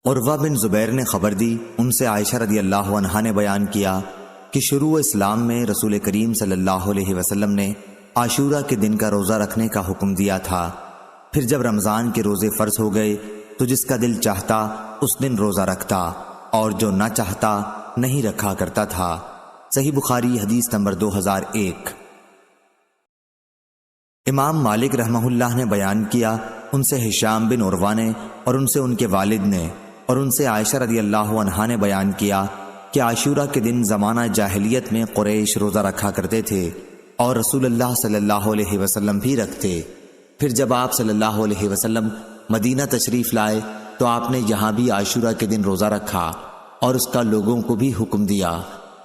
عروہ بن زبیر نے خبر دی، ان سے عائشہ رضی اللہ عنہا نے بیان کیا کہ شروع اسلام میں رسول کریم صلی اللہ علیہ وسلم نے عاشورہ کے دن کا روزہ رکھنے کا حکم دیا تھا۔ پھر جب رمضان کے روزے فرض ہو گئے تو جس کا دل چاہتا اس دن روزہ رکھتا اور جو نہ چاہتا نہیں رکھا کرتا تھا۔ صحیح بخاری حدیث نمبر 2001۔ امام مالک رحمہ اللہ نے بیان کیا، ان سے ہشام بن عروہ نے اور ان سے ان کے والد نے اور ان سے عائشہ رضی اللہ عنہا نے بیان کیا کہ عاشورہ کے دن زمانہ جاہلیت میں قریش روزہ رکھا کرتے تھے اور رسول اللہ صلی اللہ علیہ وسلم بھی رکھتے۔ پھر جب آپ صلی اللہ علیہ وسلم مدینہ تشریف لائے تو آپ نے یہاں بھی عاشورہ کے دن روزہ رکھا اور اس کا لوگوں کو بھی حکم دیا،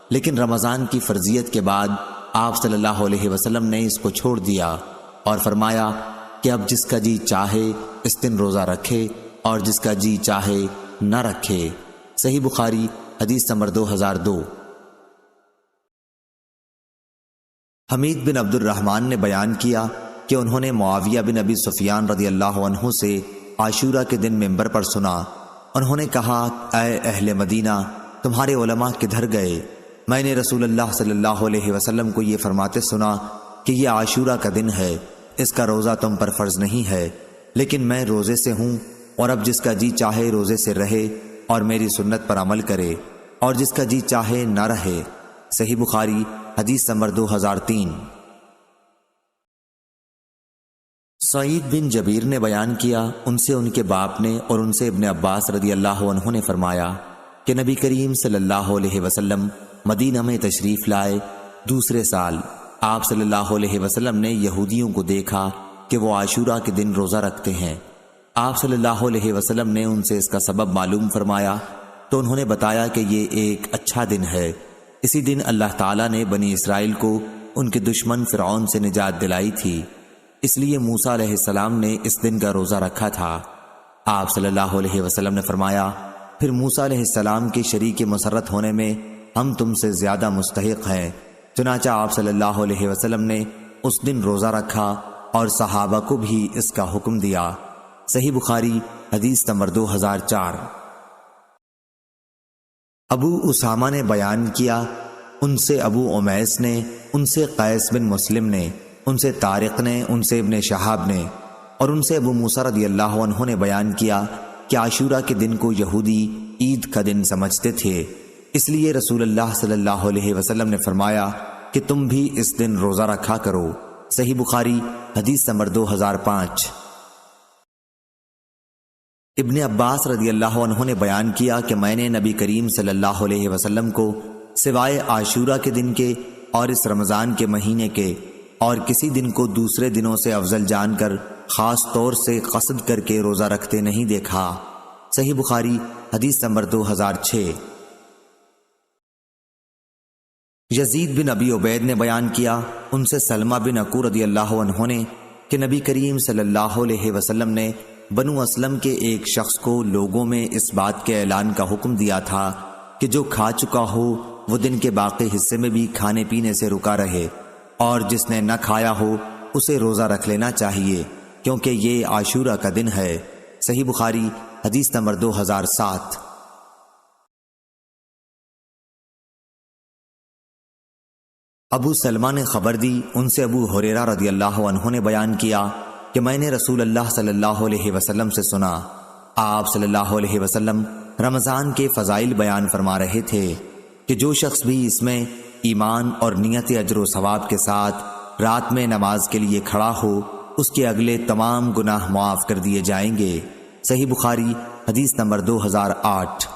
لیکن رمضان کی فرضیت کے بعد آپ صلی اللہ علیہ وسلم نے اس کو چھوڑ دیا اور فرمایا کہ اب جس کا جی چاہے اس دن روزہ رکھے اور جس کا جی چاہے نہ رکھے۔ صحیح بخاری حدیث نمبر 2002۔ حمید بن عبد الرحمن نے بیان کیا کہ انہوں نے معاویہ بن ابی سفیان رضی اللہ عنہ سے عاشورہ کے دن منبر پر سنا۔ انہوں نے کہا، اے اہل مدینہ، تمہارے علماء کدھر گئے؟ میں نے رسول اللہ صلی اللہ علیہ وسلم کو یہ فرماتے سنا کہ یہ عاشورہ کا دن ہے، اس کا روزہ تم پر فرض نہیں ہے، لیکن میں روزے سے ہوں، اور اب جس کا جی چاہے روزے سے رہے اور میری سنت پر عمل کرے اور جس کا جی چاہے نہ رہے۔ صحیح بخاری حدیث نمبر 2003۔ سعید بن جبیر نے بیان کیا، ان سے ان کے باپ نے اور ان سے ابن عباس رضی اللہ عنہ نے فرمایا کہ نبی کریم صلی اللہ علیہ وسلم مدینہ میں تشریف لائے، دوسرے سال آپ صلی اللہ علیہ وسلم نے یہودیوں کو دیکھا کہ وہ عاشورہ کے دن روزہ رکھتے ہیں۔ آپ صلی اللہ علیہ وسلم نے ان سے اس کا سبب معلوم فرمایا تو انہوں نے بتایا کہ یہ ایک اچھا دن ہے، اسی دن اللہ تعالیٰ نے بنی اسرائیل کو ان کے دشمن فرعون سے نجات دلائی تھی، اس لیے موسیٰ علیہ السلام نے اس دن کا روزہ رکھا تھا۔ آپ صلی اللہ علیہ وسلم نے فرمایا، پھر موسیٰ علیہ السلام کے شریک مسرت ہونے میں ہم تم سے زیادہ مستحق ہیں، چنانچہ آپ صلی اللہ علیہ وسلم نے اس دن روزہ رکھا اور صحابہ کو بھی اس کا حکم دیا۔ صحیح بخاری حدیث نمبر 2004۔ ابو اسامہ نے بیان کیا، ان سے ابو امیس نے، ان سے قیس بن مسلم نے، ان سے طارق نے، ان سے ابن شہاب نے اور ان سے ابو موسیٰ رضی اللہ عنہ نے بیان کیا کہ عاشورہ کے دن کو یہودی عید کا دن سمجھتے تھے، اس لیے رسول اللہ صلی اللہ علیہ وسلم نے فرمایا کہ تم بھی اس دن روزہ رکھا کرو۔ صحیح بخاری حدیث نمبر 2005۔ ابن عباس رضی اللہ عنہ نے بیان کیا کہ میں نے نبی کریم صلی اللہ علیہ وسلم کو سوائے عاشورہ کے دن کے اور اس رمضان کے مہینے کے اور کسی دن کو دوسرے دنوں سے افضل جان کر خاص طور سے قصد کر کے روزہ رکھتے نہیں دیکھا۔ صحیح بخاری حدیث نمبر 2006۔ یزید بن ابی عبید نے بیان کیا، ان سے سلمہ بن عکو رضی اللہ عنہ نے کہ نبی کریم صلی اللہ علیہ وسلم نے بنو اسلم کے ایک شخص کو لوگوں میں اس بات کے اعلان کا حکم دیا تھا کہ جو کھا چکا ہو وہ دن کے باقی حصے میں بھی کھانے پینے سے رکا رہے، اور جس نے نہ کھایا ہو اسے روزہ رکھ لینا چاہیے کیونکہ یہ عاشورہ کا دن ہے۔ صحیح بخاری حدیث نمبر 2007۔ ابو سلمہ نے خبر دی، ان سے ابو ہریرہ رضی اللہ عنہ نے بیان کیا کہ میں نے رسول اللہ صلی اللہ علیہ وسلم سے سنا، آپ صلی اللہ علیہ وسلم رمضان کے فضائل بیان فرما رہے تھے کہ جو شخص بھی اس میں ایمان اور نیت اجر و ثواب کے ساتھ رات میں نماز کے لیے کھڑا ہو، اس کے اگلے تمام گناہ معاف کر دیے جائیں گے۔ صحیح بخاری حدیث نمبر 2008۔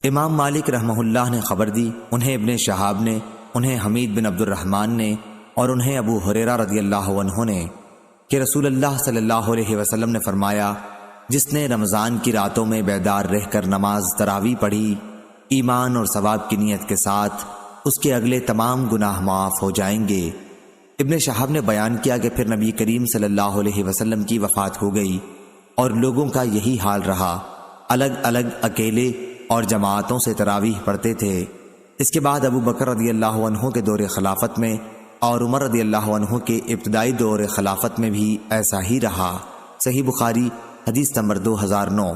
امام مالک رحمہ اللہ نے خبر دی، انہیں ابن شہاب نے، انہیں حمید بن عبد الرحمن نے اور انہیں ابو ہریرہ رضی اللہ عنہ نے کہ رسول اللہ صلی اللہ علیہ وسلم نے فرمایا، جس نے رمضان کی راتوں میں بیدار رہ کر نماز تراویح پڑھی ایمان اور ثواب کی نیت کے ساتھ، اس کے اگلے تمام گناہ معاف ہو جائیں گے۔ ابن شہاب نے بیان کیا کہ پھر نبی کریم صلی اللہ علیہ وسلم کی وفات ہو گئی اور لوگوں کا یہی حال رہا، الگ الگ اکیلے اور جماعتوں سے تراویح پڑھتے تھے۔ اس کے بعد ابو بکر رضی اللہ عنہ کے دور خلافت میں اور عمر رضی اللہ عنہ کے ابتدائی دور خلافت میں بھی ایسا ہی رہا۔ صحیح بخاری حدیث نمبر 2009۔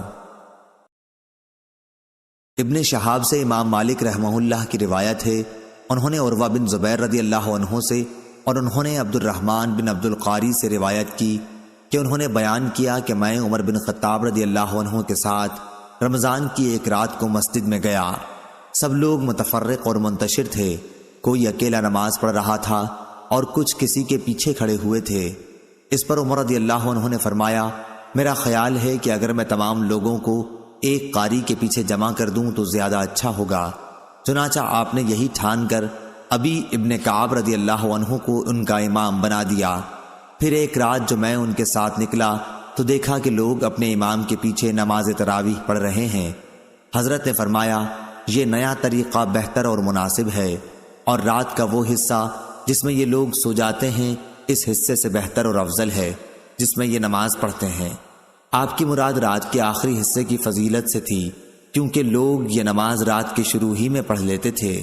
ابن شہاب سے امام مالک رحمہ اللہ کی روایت ہے، انہوں نے عروہ بن زبیر رضی اللہ عنہ سے اور انہوں نے عبد الرحمن بن عبد القاری سے روایت کی کہ انہوں نے بیان کیا کہ میں عمر بن خطاب رضی اللہ عنہ کے ساتھ رمضان کی ایک رات کو مسجد میں گیا۔ سب لوگ متفرق اور منتشر تھے، کوئی اکیلا نماز پڑھ رہا تھا اور کچھ کسی کے پیچھے کھڑے ہوئے تھے۔ اس پر عمر رضی اللہ عنہ نے فرمایا، میرا خیال ہے کہ اگر میں تمام لوگوں کو ایک قاری کے پیچھے جمع کر دوں تو زیادہ اچھا ہوگا۔ چنانچہ آپ نے یہی ٹھان کر ابی ابن کعب رضی اللہ عنہ کو ان کا امام بنا دیا۔ پھر ایک رات جو میں ان کے ساتھ نکلا تو دیکھا کہ لوگ اپنے امام کے پیچھے نماز تراویح پڑھ رہے ہیں۔ حضرت نے فرمایا، یہ نیا طریقہ بہتر اور مناسب ہے، اور رات کا وہ حصہ جس میں یہ لوگ سو جاتے ہیں اس حصے سے بہتر اور افضل ہے جس میں یہ نماز پڑھتے ہیں۔ آپ کی مراد رات کے آخری حصے کی فضیلت سے تھی، کیونکہ لوگ یہ نماز رات کے شروع ہی میں پڑھ لیتے تھے۔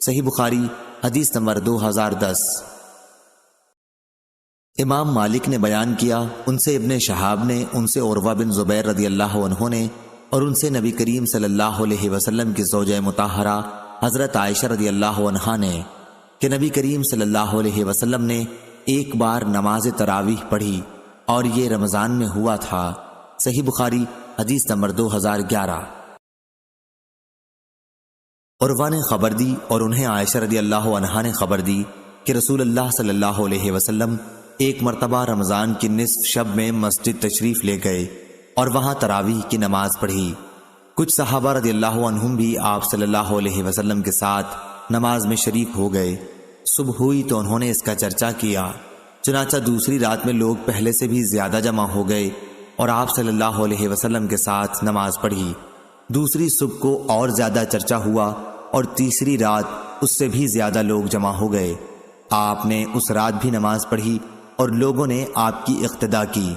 صحیح بخاری حدیث نمبر 2010۔ امام مالک نے بیان کیا، ان سے ابن شہاب نے، ان سے عروہ بن زبیر رضی اللہ عنہ نے، اور ان سے نبی کریم صلی اللہ علیہ وسلم کی زوجہ مطہرہ حضرت عائشہ رضی اللہ عنہا نے کہ نبی کریم صلی اللہ علیہ وسلم نے ایک بار نماز تراویح پڑھی اور یہ رمضان میں ہوا تھا۔ صحیح بخاری حدیث نمبر 2011۔ عروہ نے خبر دی اور انہیں عائشہ رضی اللہ عنہا نے خبر دی کہ رسول اللہ صلی اللہ علیہ وسلم ایک مرتبہ رمضان کی نصف شب میں مسجد تشریف لے گئے اور وہاں تراویح کی نماز پڑھی۔ کچھ صحابہ رضی اللہ عنہم بھی آپ صلی اللہ علیہ وسلم کے ساتھ نماز میں شریک ہو گئے۔ صبح ہوئی تو انہوں نے اس کا چرچا کیا، چنانچہ دوسری رات میں لوگ پہلے سے بھی زیادہ جمع ہو گئے اور آپ صلی اللہ علیہ وسلم کے ساتھ نماز پڑھی۔ دوسری صبح کو اور زیادہ چرچا ہوا اور تیسری رات اس سے بھی زیادہ لوگ جمع ہو گئے۔ آپ نے اس رات بھی نماز پڑھی اور لوگوں نے آپ کی اقتدا کی۔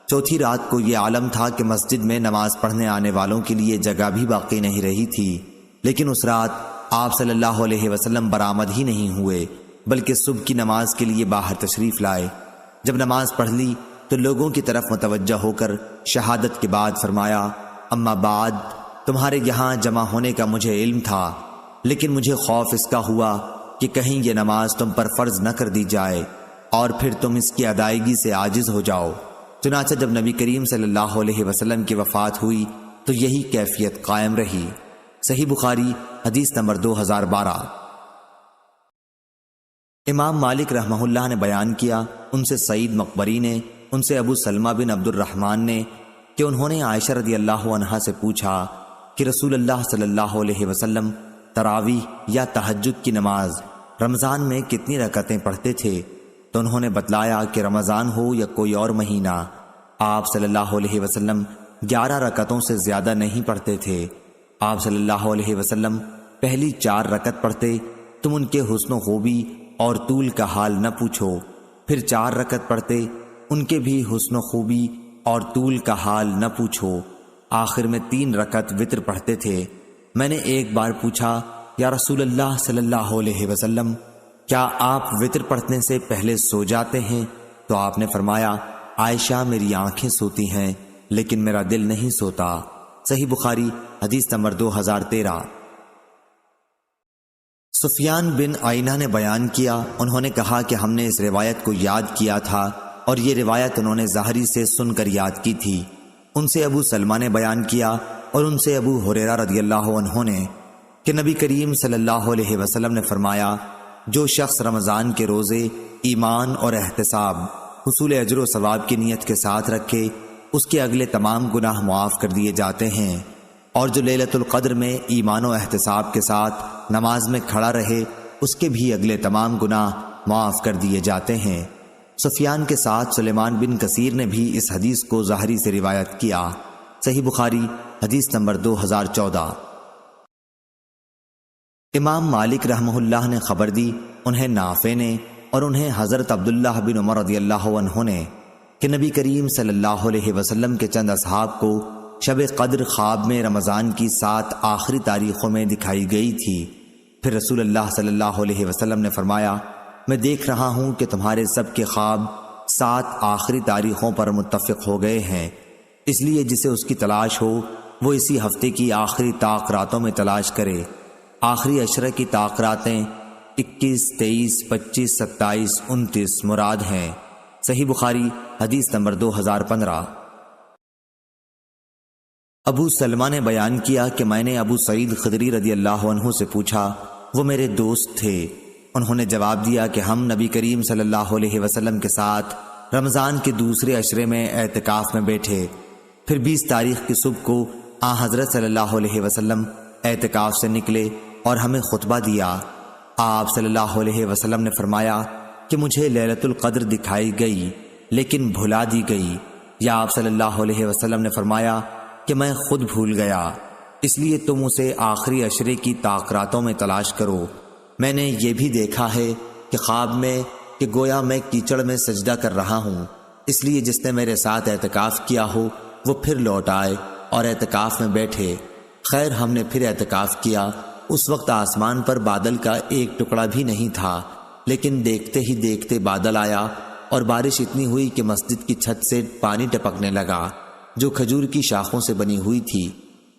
چوتھی رات کو یہ عالم تھا کہ مسجد میں نماز پڑھنے آنے والوں کے لیے جگہ بھی باقی نہیں رہی تھی، لیکن اس رات آپ صلی اللہ علیہ وسلم برآمد ہی نہیں ہوئے، بلکہ صبح کی نماز کے لیے باہر تشریف لائے۔ جب نماز پڑھ لی تو لوگوں کی طرف متوجہ ہو کر شہادت کے بعد فرمایا، اما بعد، تمہارے یہاں جمع ہونے کا مجھے علم تھا، لیکن مجھے خوف اس کا ہوا کہ کہیں یہ نماز تم پر فرض نہ کر دی جائے اور پھر تم اس کی ادائیگی سے عاجز ہو جاؤ۔ چنانچہ جب نبی کریم صلی اللہ علیہ وسلم کی وفات ہوئی تو یہی کیفیت قائم رہی۔ صحیح بخاری حدیث نمبر 2012۔ امام مالک رحمہ اللہ نے بیان کیا، ان سے سعید مقبری نے، ان سے ابو سلمہ بن عبد الرحمن نے کہ انہوں نے عائشہ رضی اللہ عنہا سے پوچھا کہ رسول اللہ صلی اللہ علیہ وسلم تراویح یا تہجد کی نماز رمضان میں کتنی رکعتیں پڑھتے تھے، تو انہوں نے بتلایا کہ رمضان ہو یا کوئی اور مہینہ آپ صلی اللہ علیہ وسلم 11 رکعتوں سے زیادہ نہیں پڑھتے تھے۔ آپ صلی اللہ علیہ وسلم پہلی 4 رکعت پڑھتے، تم ان کے حسن و خوبی اور طول کا حال نہ پوچھو، پھر 4 رکعت پڑھتے، ان کے بھی حسن و خوبی اور طول کا حال نہ پوچھو، آخر میں 3 رکعت وتر پڑھتے تھے۔ میں نے ایک بار پوچھا، یا رسول اللہ صلی اللہ علیہ وسلم، کیا آپ وتر پڑھنے سے پہلے سو جاتے ہیں؟ تو آپ نے فرمایا، عائشہ میری آنکھیں سوتی ہیں لیکن میرا دل نہیں سوتا۔ صحیح بخاری حدیث نمبر 2013۔ سفیان بن عینہ نے بیان کیا، انہوں نے کہا کہ ہم نے اس روایت کو یاد کیا تھا اور یہ روایت انہوں نے ظاہری سے سن کر یاد کی تھی۔ ان سے ابو سلمہ نے بیان کیا اور ان سے ابو ہریرہ رضی اللہ عنہ نے کہ نبی کریم صلی اللہ علیہ وسلم نے فرمایا، جو شخص رمضان کے روزے ایمان اور احتساب حصول اجر و ثواب کی نیت کے ساتھ رکھے، اس کے اگلے تمام گناہ معاف کر دیے جاتے ہیں، اور جو لیلۃ القدر میں ایمان و احتساب کے ساتھ نماز میں کھڑا رہے، اس کے بھی اگلے تمام گناہ معاف کر دیے جاتے ہیں۔ سفیان کے ساتھ سلیمان بن کثیر نے بھی اس حدیث کو ظاہری سے روایت کیا۔ صحیح بخاری حدیث نمبر 2014۔ امام مالک رحمہ اللہ نے خبر دی، انہیں نافع نے اور انہیں حضرت عبداللہ بن عمر رضی اللہ عنہ نے کہ نبی کریم صلی اللہ علیہ وسلم کے چند اصحاب کو شب قدر خواب میں رمضان کی 7 آخری تاریخوں میں دکھائی گئی تھی۔ پھر رسول اللہ صلی اللہ علیہ وسلم نے فرمایا، میں دیکھ رہا ہوں کہ تمہارے سب کے خواب 7 آخری تاریخوں پر متفق ہو گئے ہیں، اس لیے جسے اس کی تلاش ہو وہ اسی ہفتے کی آخری طاق راتوں میں تلاش کرے۔ آخری عشرہ کی طاق راتیں 21، 23، 25، 27، 29 مراد ہیں۔ صحیح بخاری حدیث نمبر 2015۔ ابو سلمہ نے بیان کیا کہ میں نے ابو سعید خدری رضی اللہ عنہ سے پوچھا، وہ میرے دوست تھے۔ انہوں نے جواب دیا کہ ہم نبی کریم صلی اللہ علیہ وسلم کے ساتھ رمضان کے دوسرے عشرے میں اعتکاف میں بیٹھے، پھر 20 تاریخ کی صبح کو حضرت صلی اللہ علیہ وسلم اعتکاف سے نکلے اور ہمیں خطبہ دیا۔ آپ صلی اللہ علیہ وسلم نے فرمایا کہ مجھے لیلۃ القدر دکھائی گئی لیکن بھلا دی گئی، یا آپ صلی اللہ علیہ وسلم نے فرمایا کہ میں خود بھول گیا، اس لیے تم اسے آخری عشرے کی طاق راتوں میں تلاش کرو۔ میں نے یہ بھی دیکھا ہے کہ خواب میں کہ گویا میں کیچڑ میں سجدہ کر رہا ہوں، اس لیے جس نے میرے ساتھ اعتکاف کیا ہو وہ پھر لوٹ آئے اور اعتکاف میں بیٹھے۔ خیر ہم نے پھر اعتکاف کیا۔ اس وقت آسمان پر بادل کا ایک ٹکڑا بھی نہیں تھا، لیکن دیکھتے ہی دیکھتے بادل آیا اور بارش اتنی ہوئی کہ مسجد کی چھت سے پانی ٹپکنے لگا جو کھجور کی شاخوں سے بنی ہوئی تھی۔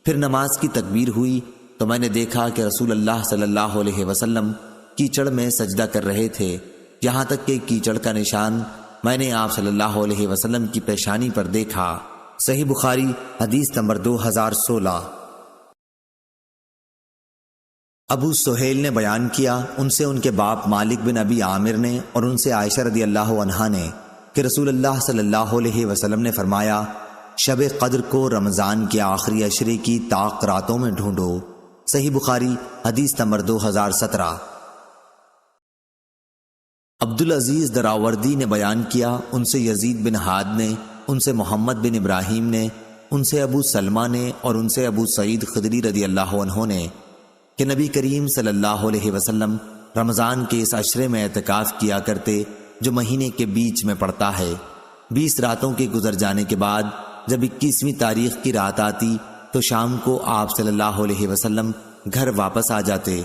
پھر نماز کی تکبیر ہوئی تو میں نے دیکھا کہ رسول اللہ صلی اللہ علیہ وسلم کیچڑ میں سجدہ کر رہے تھے، یہاں تک کہ کیچڑ کا نشان میں نے آپ صلی اللہ علیہ وسلم کی پیشانی پر دیکھا۔ صحیح بخاری حدیث نمبر 2016۔ ابو سہیل نے بیان کیا ان سے ان کے باپ مالک بن ابی عامر نے اور ان سے عائشہ رضی اللہ عنہا نے کہ رسول اللہ صلی اللہ علیہ وسلم نے فرمایا، شب قدر کو رمضان کے آخری عشرے کی طاق راتوں میں ڈھونڈو۔ صحیح بخاری حدیث نمبر 2017۔ عبدالعزیز دراوردی نے بیان کیا ان سے یزید بن ہاد نے، ان سے محمد بن ابراہیم نے، ان سے ابو سلمہ نے اور ان سے ابو سعید خدری رضی اللہ عنہ نے کہ نبی کریم صلی اللہ علیہ وسلم رمضان کے اس عشرے میں اعتکاف کیا کرتے جو مہینے کے بیچ میں پڑتا ہے۔ 20 راتوں کے گزر جانے کے بعد جب 21ویں تاریخ کی رات آتی تو شام کو آپ صلی اللہ علیہ وسلم گھر واپس آ جاتے۔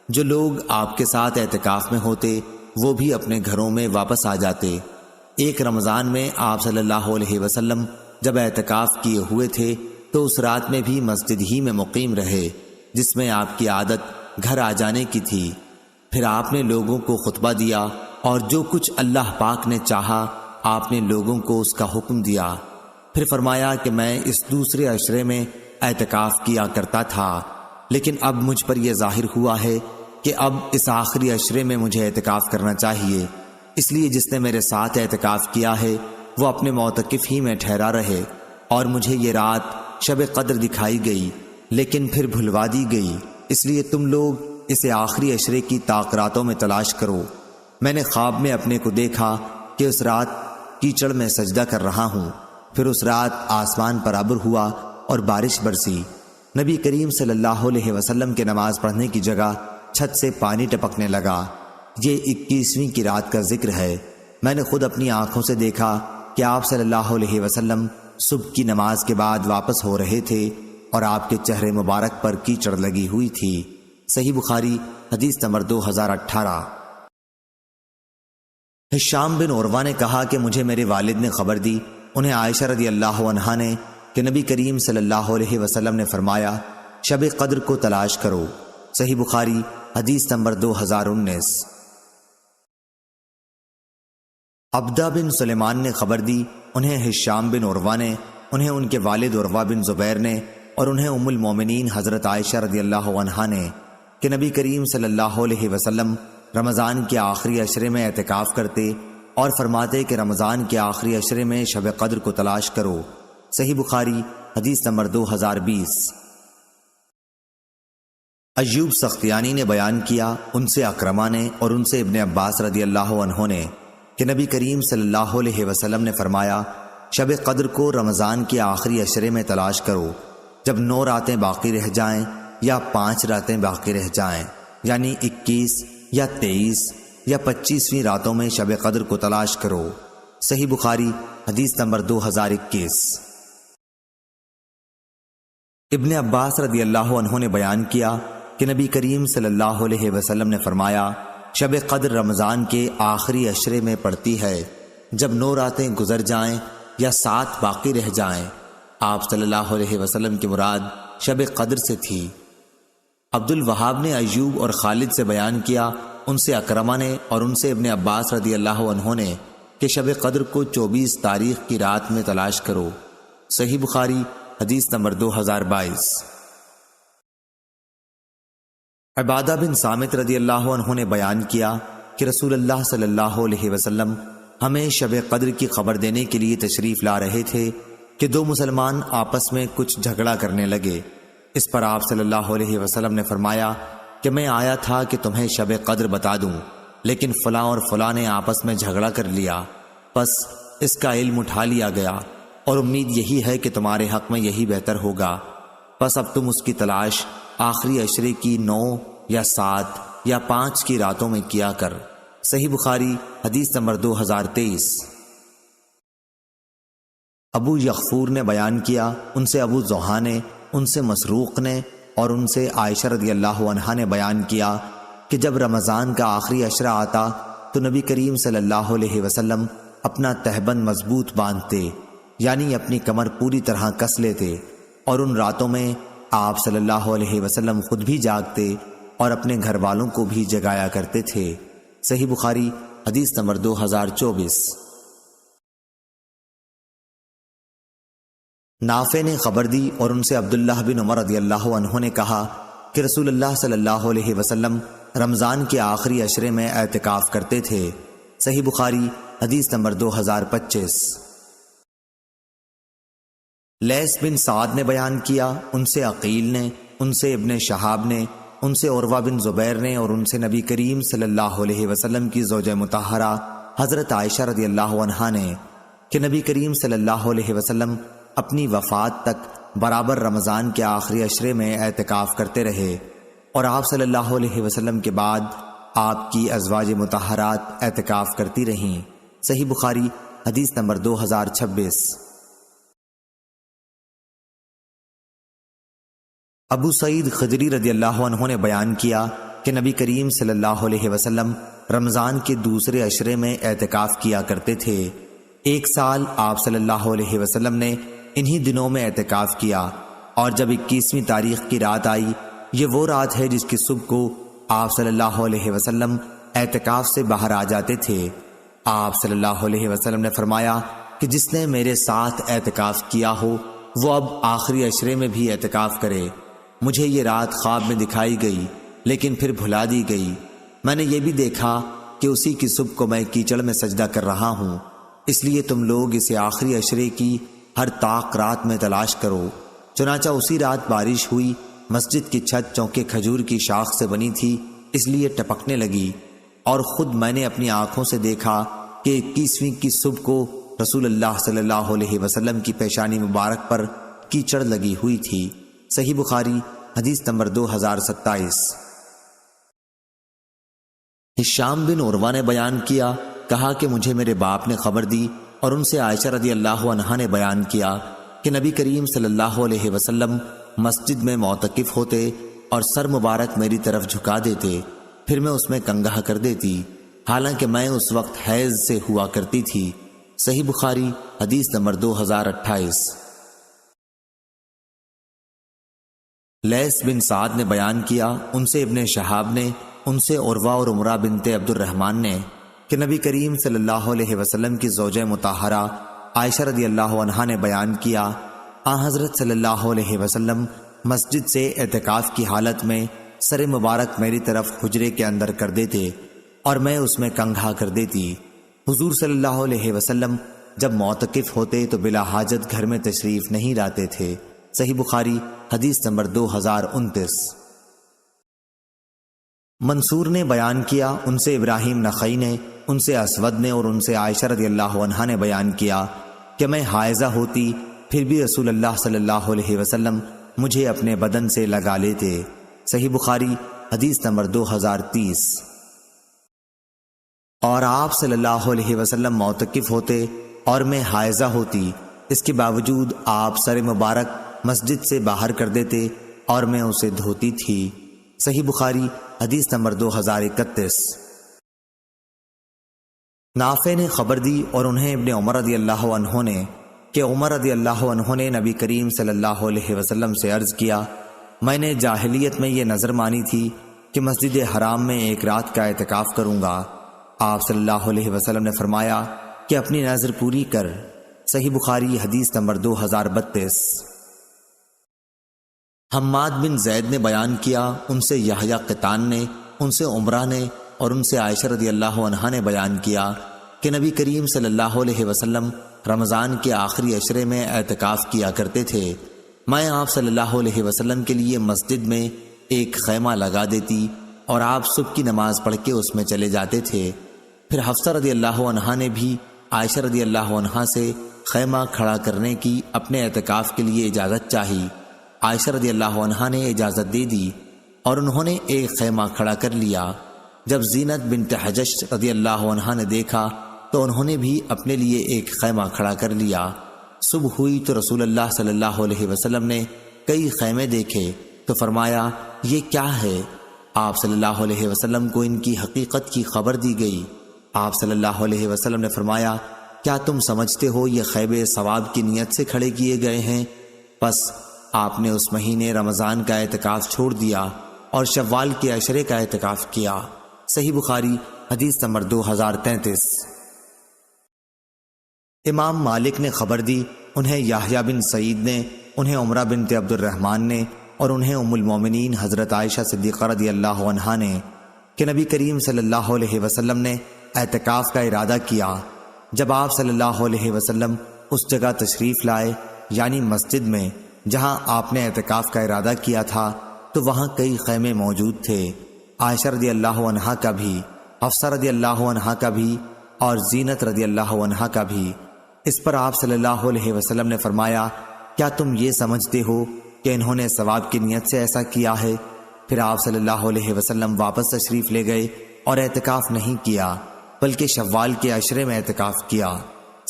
جو لوگ آپ کے ساتھ اعتکاف میں ہوتے وہ بھی اپنے گھروں میں واپس آ جاتے۔ ایک رمضان میں آپ صلی اللہ علیہ وسلم جب اعتکاف کیے ہوئے تھے تو اس رات میں بھی مسجد ہی میں مقیم رہے، جس میں آپ کی عادت گھر آ جانے کی تھی۔ پھر آپ نے لوگوں کو خطبہ دیا اور جو کچھ اللہ پاک نے چاہا آپ نے لوگوں کو اس کا حکم دیا۔ پھر فرمایا کہ میں اس دوسرے عشرے میں اعتکاف کیا کرتا تھا، لیکن اب مجھ پر یہ ظاہر ہوا ہے کہ اب اس آخری عشرے میں مجھے اعتکاف کرنا چاہیے، اس لیے جس نے میرے ساتھ اعتکاف کیا ہے وہ اپنے معتکف ہی میں ٹھہرا رہے۔ اور مجھے یہ رات شب قدر دکھائی گئی لیکن پھر بھلوا دی گئی، اس لیے تم لوگ اسے آخری عشرے کی طاق راتوں میں تلاش کرو۔ میں نے خواب میں اپنے کو دیکھا کہ اس رات کیچڑ میں سجدہ کر رہا ہوں، پھر اس رات آسمان پر ابر ہوا اور بارش برسی۔ نبی کریم صلی اللہ علیہ وسلم کے نماز پڑھنے کی جگہ چھت سے پانی ٹپکنے لگا۔ یہ 21ویں کی رات کا ذکر ہے۔ میں نے خود اپنی آنکھوں سے دیکھا کہ آپ صلی اللہ علیہ وسلم صبح کی نماز کے بعد واپس ہو رہے تھے اور آپ کے چہرے مبارک پر کیچڑ لگی ہوئی تھی۔ صحیح بخاری حدیث نمبر 2018۔ ہشام بن عروہ نے کہا کہ مجھے میرے والد نے خبر دی، انہیں عائشہ رضی اللہ عنہا نے کہ نبی کریم صلی اللہ علیہ وسلم نے فرمایا شب قدر کو تلاش کرو۔ صحیح بخاری حدیث نمبر 2019۔ عبدہ بن سلیمان نے خبر دی، انہیں ہشام بن عروہ نے، انہیں ان کے والد عروہ بن زبیر نے اور انہیں ام المومنین حضرت عائشہ رضی اللہ عنہا نے کہ نبی کریم صلی اللہ علیہ وسلم رمضان کے آخری عشرے میں اعتکاف کرتے اور فرماتے کہ رمضان کے آخری عشرے میں شب قدر کو تلاش کرو۔ صحیح بخاری حدیث نمبر 2020۔ ایوب سختیانی نے بیان کیا ان سے اکرمہ نے اور ان سے ابن عباس رضی اللہ عنہ نے کہ نبی کریم صلی اللہ علیہ وسلم نے فرمایا شب قدر کو رمضان کے آخری عشرے میں تلاش کرو، جب 9 راتیں باقی رہ جائیں یا 5 راتیں باقی رہ جائیں، یعنی 21 یا 23 یا 25ویں راتوں میں شب قدر کو تلاش کرو۔ صحیح بخاری حدیث نمبر 2021۔ ابن عباس رضی اللہ عنہ نے بیان کیا کہ نبی کریم صلی اللہ علیہ وسلم نے فرمایا شب قدر رمضان کے آخری عشرے میں پڑتی ہے جب 9 راتیں گزر جائیں یا 7 باقی رہ جائیں، آپ صلی اللہ علیہ وسلم کی مراد شب قدر سے تھی۔ عبد الوہاب نے ایوب اور خالد سے بیان کیا، ان سے اکرمہ نے اور ان سے ابن عباس رضی اللہ عنہ نے کہ شب قدر کو 24 تاریخ کی رات میں تلاش کرو۔ صحیح بخاری حدیث نمبر 2022۔ عبادہ بن صامت رضی اللہ عنہ نے بیان کیا کہ رسول اللہ صلی اللہ علیہ وسلم ہمیں شب قدر کی خبر دینے کے لیے تشریف لا رہے تھے کہ دو مسلمان آپس میں کچھ جھگڑا کرنے لگے۔ اس پر آپ صلی اللہ علیہ وسلم نے فرمایا کہ میں آیا تھا کہ تمہیں شب قدر بتا دوں، لیکن فلاں اور فلاں نے آپس میں جھگڑا کر لیا، پس اس کا علم اٹھا لیا گیا اور امید یہی ہے کہ تمہارے حق میں یہی بہتر ہوگا، پس اب تم اس کی تلاش آخری عشرے کی 9 یا 7 یا 5 کی راتوں میں کیا کر۔ صحیح بخاری حدیث نمبر 2023۔ ابو یغفور نے بیان کیا، ان سے ابو زحا نے، ان سے مسروق نے اور ان سے عائشہ رضی اللہ عنہا نے بیان کیا کہ جب رمضان کا آخری عشرہ آتا تو نبی کریم صلی اللہ علیہ وسلم اپنا تہبند مضبوط باندھتے، یعنی اپنی کمر پوری طرح کس لیتے، اور ان راتوں میں آپ صلی اللہ علیہ وسلم خود بھی جاگتے اور اپنے گھر والوں کو بھی جگایا کرتے تھے۔ صحیح بخاری حدیث نمبر 2024۔ نافع نے خبر دی اور ان سے عبداللہ بن عمر رضی اللہ عنہ نے کہا کہ رسول اللہ صلی اللہ علیہ وسلم رمضان کے آخری عشرے میں اعتکاف کرتے تھے۔ صحیح بخاری حدیث نمبر 2025۔ لیث بن سعد نے بیان کیا، ان سے عقیل نے، ان سے ابن شہاب نے، ان سے عروہ بن زبیر نے اور ان سے نبی کریم صلی اللہ علیہ وسلم کی زوجہ مطہرہ حضرت عائشہ رضی اللہ عنہا نے کہ نبی کریم صلی اللہ علیہ وسلم اپنی وفات تک برابر رمضان کے آخری عشرے میں اعتکاف کرتے رہے، اور آپ صلی اللہ علیہ وسلم کے بعد آپ کی ازواج مطہرات اعتکاف کرتی رہیں۔ صحیح بخاری حدیث نمبر 2026۔ ابو سعید خدری رضی اللہ عنہ نے بیان کیا کہ نبی کریم صلی اللہ علیہ وسلم رمضان کے دوسرے عشرے میں اعتکاف کیا کرتے تھے۔ ایک سال آپ صلی اللہ علیہ وسلم نے انہی دنوں میں اعتکاف کیا، اور جب 21ویں تاریخ کی رات آئی، یہ وہ رات ہے جس کی صبح کو آپ صلی اللہ علیہ وسلم اعتکاف سے باہر آ جاتے تھے۔ آپ صلی اللہ علیہ وسلم نے فرمایا کہ جس نے میرے ساتھ اعتکاف کیا ہو وہ اب آخری عشرے میں بھی اعتکاف کرے۔ مجھے یہ رات خواب میں دکھائی گئی لیکن پھر بھلا دی گئی۔ میں نے یہ بھی دیکھا کہ اسی کی صبح کو میں کیچڑ میں سجدہ کر رہا ہوں، اس لیے تم لوگ اسے آخری عشرے کی ہر طاق رات میں تلاش کرو۔ چنانچہ اسی رات بارش ہوئی، مسجد کی چھت چونکہ کھجور کی شاخ سے بنی تھی اس لیے ٹپکنے لگی، اور خود میں نے اپنی آنکھوں سے دیکھا کہ 21ویں کی صبح کو رسول اللہ صلی اللہ علیہ وسلم کی پیشانی مبارک پر کیچڑ لگی ہوئی تھی۔ صحیح بخاری حدیث نمبر 2027۔ ہشام بن عروہ نے بیان کیا، کہا کہ مجھے میرے باپ نے خبر دی اور ان سے عائشہ رضی اللہ عنہا نے بیان کیا کہ نبی کریم صلی اللہ علیہ وسلم مسجد میں معتکف ہوتے اور سر مبارک میری طرف جھکا دیتے، پھر میں اس میں کنگھا کر دیتی، حالانکہ میں اس وقت حیض سے ہوا کرتی تھی۔ صحیح بخاری حدیث نمبر 2028۔ لیث بن سعد نے بیان کیا، ان سے ابن شہاب نے، ان سے عروہ اور عمرہ بنت عبد الرحمن نے کہ نبی کریم صلی اللہ علیہ وسلم کی زوجہ مطہرہ عائشہ رضی اللہ عنہا نے بیان کیا، آن حضرت صلی اللہ علیہ وسلم مسجد سے اعتکاف کی حالت میں سر مبارک میری طرف حجرے کے اندر کر دیتے اور میں اس میں کنگھا کر دیتی۔ حضور صلی اللہ علیہ وسلم جب معتکف ہوتے تو بلا حاجت گھر میں تشریف نہیں لاتے تھے۔ صحیح بخاری حدیث نمبر 2029۔ منصور نے بیان کیا، ان سے ابراہیم نخعی نے، ان سے اسود نے اور ان سے عائشہ رضی اللہ عنہا نے بیان کیا کہ میں حائضہ ہوتی پھر بھی رسول اللہ صلی اللہ علیہ وسلم مجھے اپنے بدن سے لگا لیتے۔ صحیح بخاری حدیث نمبر 2030۔ اور آپ صلی اللہ علیہ وسلم معتکف ہوتے اور میں حائضہ ہوتی، اس کے باوجود آپ سر مبارک مسجد سے باہر کر دیتے اور میں اسے دھوتی تھی۔ صحیح بخاری حدیث نمبر 2031۔ نافع نے خبر دی اور انہیں ابن عمر رضی اللہ عنہ نے کہ عمر رضی اللہ عنہ نے نبی کریم صلی اللہ علیہ وسلم سے عرض کیا، میں نے جاہلیت میں یہ نظر مانی تھی کہ مسجد حرام میں ایک رات کا اعتکاف کروں گا۔ آپ صلی اللہ علیہ وسلم نے فرمایا کہ اپنی نظر پوری کر۔ صحیح بخاری حدیث نمبر 2032۔ حماد بن زید نے بیان کیا، ان سے یحییٰ قطان نے، ان سے عمرہ نے اور ان سے عائشہ رضی اللہ عنہا نے بیان کیا کہ نبی کریم صلی اللہ علیہ وسلم رمضان کے آخری عشرے میں اعتکاف کیا کرتے تھے۔ میں آپ صلی اللہ علیہ وسلم کے لیے مسجد میں ایک خیمہ لگا دیتی اور آپ صبح کی نماز پڑھ کے اس میں چلے جاتے تھے۔ پھر حفصہ رضی اللہ عنہا نے بھی عائشہ رضی اللہ عنہا سے خیمہ کھڑا کرنے کی اپنے اعتکاف کے لیے اجازت چاہی۔ عائشہ رضی اللہ عنہا نے اجازت دے دی اور انہوں نے ایک خیمہ کھڑا کر لیا۔ جب زینت بنت حجش رضی اللہ عنہا نے دیکھا تو انہوں نے بھی اپنے لیے ایک خیمہ کھڑا کر لیا۔ صبح ہوئی تو رسول اللہ صلی اللہ علیہ وسلم نے کئی خیمے دیکھے تو فرمایا، یہ کیا ہے؟ آپ صلی اللہ علیہ وسلم کو ان کی حقیقت کی خبر دی گئی۔ آپ صلی اللہ علیہ وسلم نے فرمایا، کیا تم سمجھتے ہو یہ خیمے ثواب کی نیت سے کھڑے کیے گئے ہیں؟ پس آپ نے اس مہینے رمضان کا اعتکاف چھوڑ دیا اور شوال کے عشرے کا اعتکاف کیا۔ صحیح بخاری حدیث نمبر 2033۔ امام مالک نے خبر دی، انہیں یحییٰ بن سعید نے، انہیں عمرہ بنت عبد الرحمن نے اور انہیں ام المومنین حضرت عائشہ صدیقہ رضی اللہ عنہا نے کہ نبی کریم صلی اللہ علیہ وسلم نے اعتکاف کا ارادہ کیا۔ جب آپ صلی اللہ علیہ وسلم اس جگہ تشریف لائے یعنی مسجد میں جہاں آپ نے اعتکاف کا ارادہ کیا تھا تو وہاں کئی خیمے موجود تھے، عائشہ رضی اللہ عنہا کا بھی، حفصہ رضی اللہ عنہا کا بھی اور زینت رضی اللہ عنہا کا بھی۔ اس پر آپ صلی اللہ علیہ وسلم نے فرمایا، کیا تم یہ سمجھتے ہو کہ انہوں نے ثواب کی نیت سے ایسا کیا ہے؟ پھر آپ صلی اللہ علیہ وسلم واپس تشریف لے گئے اور اعتکاف نہیں کیا بلکہ شوال کے عشرے میں اعتکاف کیا۔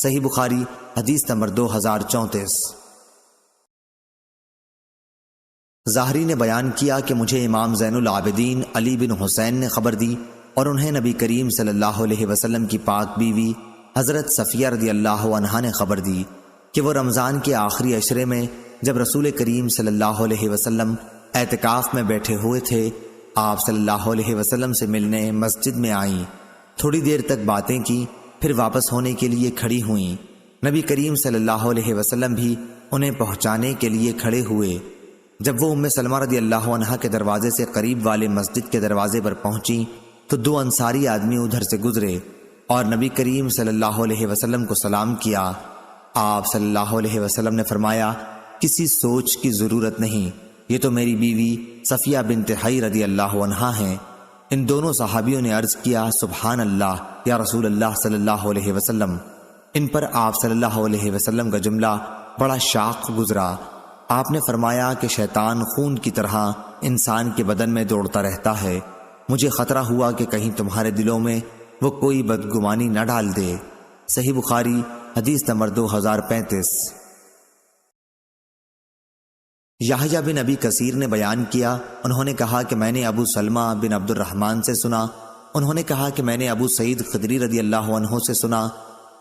صحیح بخاری حدیث نمبر 2034۔ ظاہری نے بیان کیا کہ مجھے امام زین العابدین علی بن حسین نے خبر دی اور انہیں نبی کریم صلی اللہ علیہ وسلم کی پاک بیوی حضرت صفیہ رضی اللہ عنہا نے خبر دی کہ وہ رمضان کے آخری عشرے میں جب رسول کریم صلی اللہ علیہ وسلم اعتکاف میں بیٹھے ہوئے تھے، آپ صلی اللہ علیہ وسلم سے ملنے مسجد میں آئیں، تھوڑی دیر تک باتیں کی، پھر واپس ہونے کے لیے کھڑی ہوئیں۔ نبی کریم صلی اللہ علیہ وسلم بھی انہیں پہنچانے کے لیے کھڑے ہوئے۔ جب وہ ام سلمہ رضی اللہ عنہا کے دروازے سے قریب والے مسجد کے دروازے پر پہنچیں تو دو انصاری آدمی ادھر سے گزرے اور نبی کریم صلی اللہ علیہ وسلم کو سلام کیا۔ آپ صلی اللہ علیہ وسلم نے فرمایا، کسی سوچ کی ضرورت نہیں، یہ تو میری بیوی صفیہ بنت حی رضی اللہ عنہا ہیں۔ ان دونوں صحابیوں نے عرض کیا، سبحان اللہ یا رسول اللہ صلی اللہ علیہ وسلم۔ ان پر آپ صلی اللہ علیہ وسلم کا جملہ بڑا شاق گزرا۔ آپ نے فرمایا کہ شیطان خون کی طرح انسان کے بدن میں دوڑتا رہتا ہے، مجھے خطرہ ہوا کہ کہیں تمہارے دلوں میں وہ کوئی بدگمانی نہ ڈال دے۔ صحیح بخاری حدیث نمبر 2035۔ یحییٰ بن ابی کثیر نے بیان کیا، انہوں نے کہا کہ میں نے ابو سلمہ بن عبد الرحمن سے سنا، انہوں نے کہا کہ میں نے ابو سعید خدری رضی اللہ عنہ سے سنا،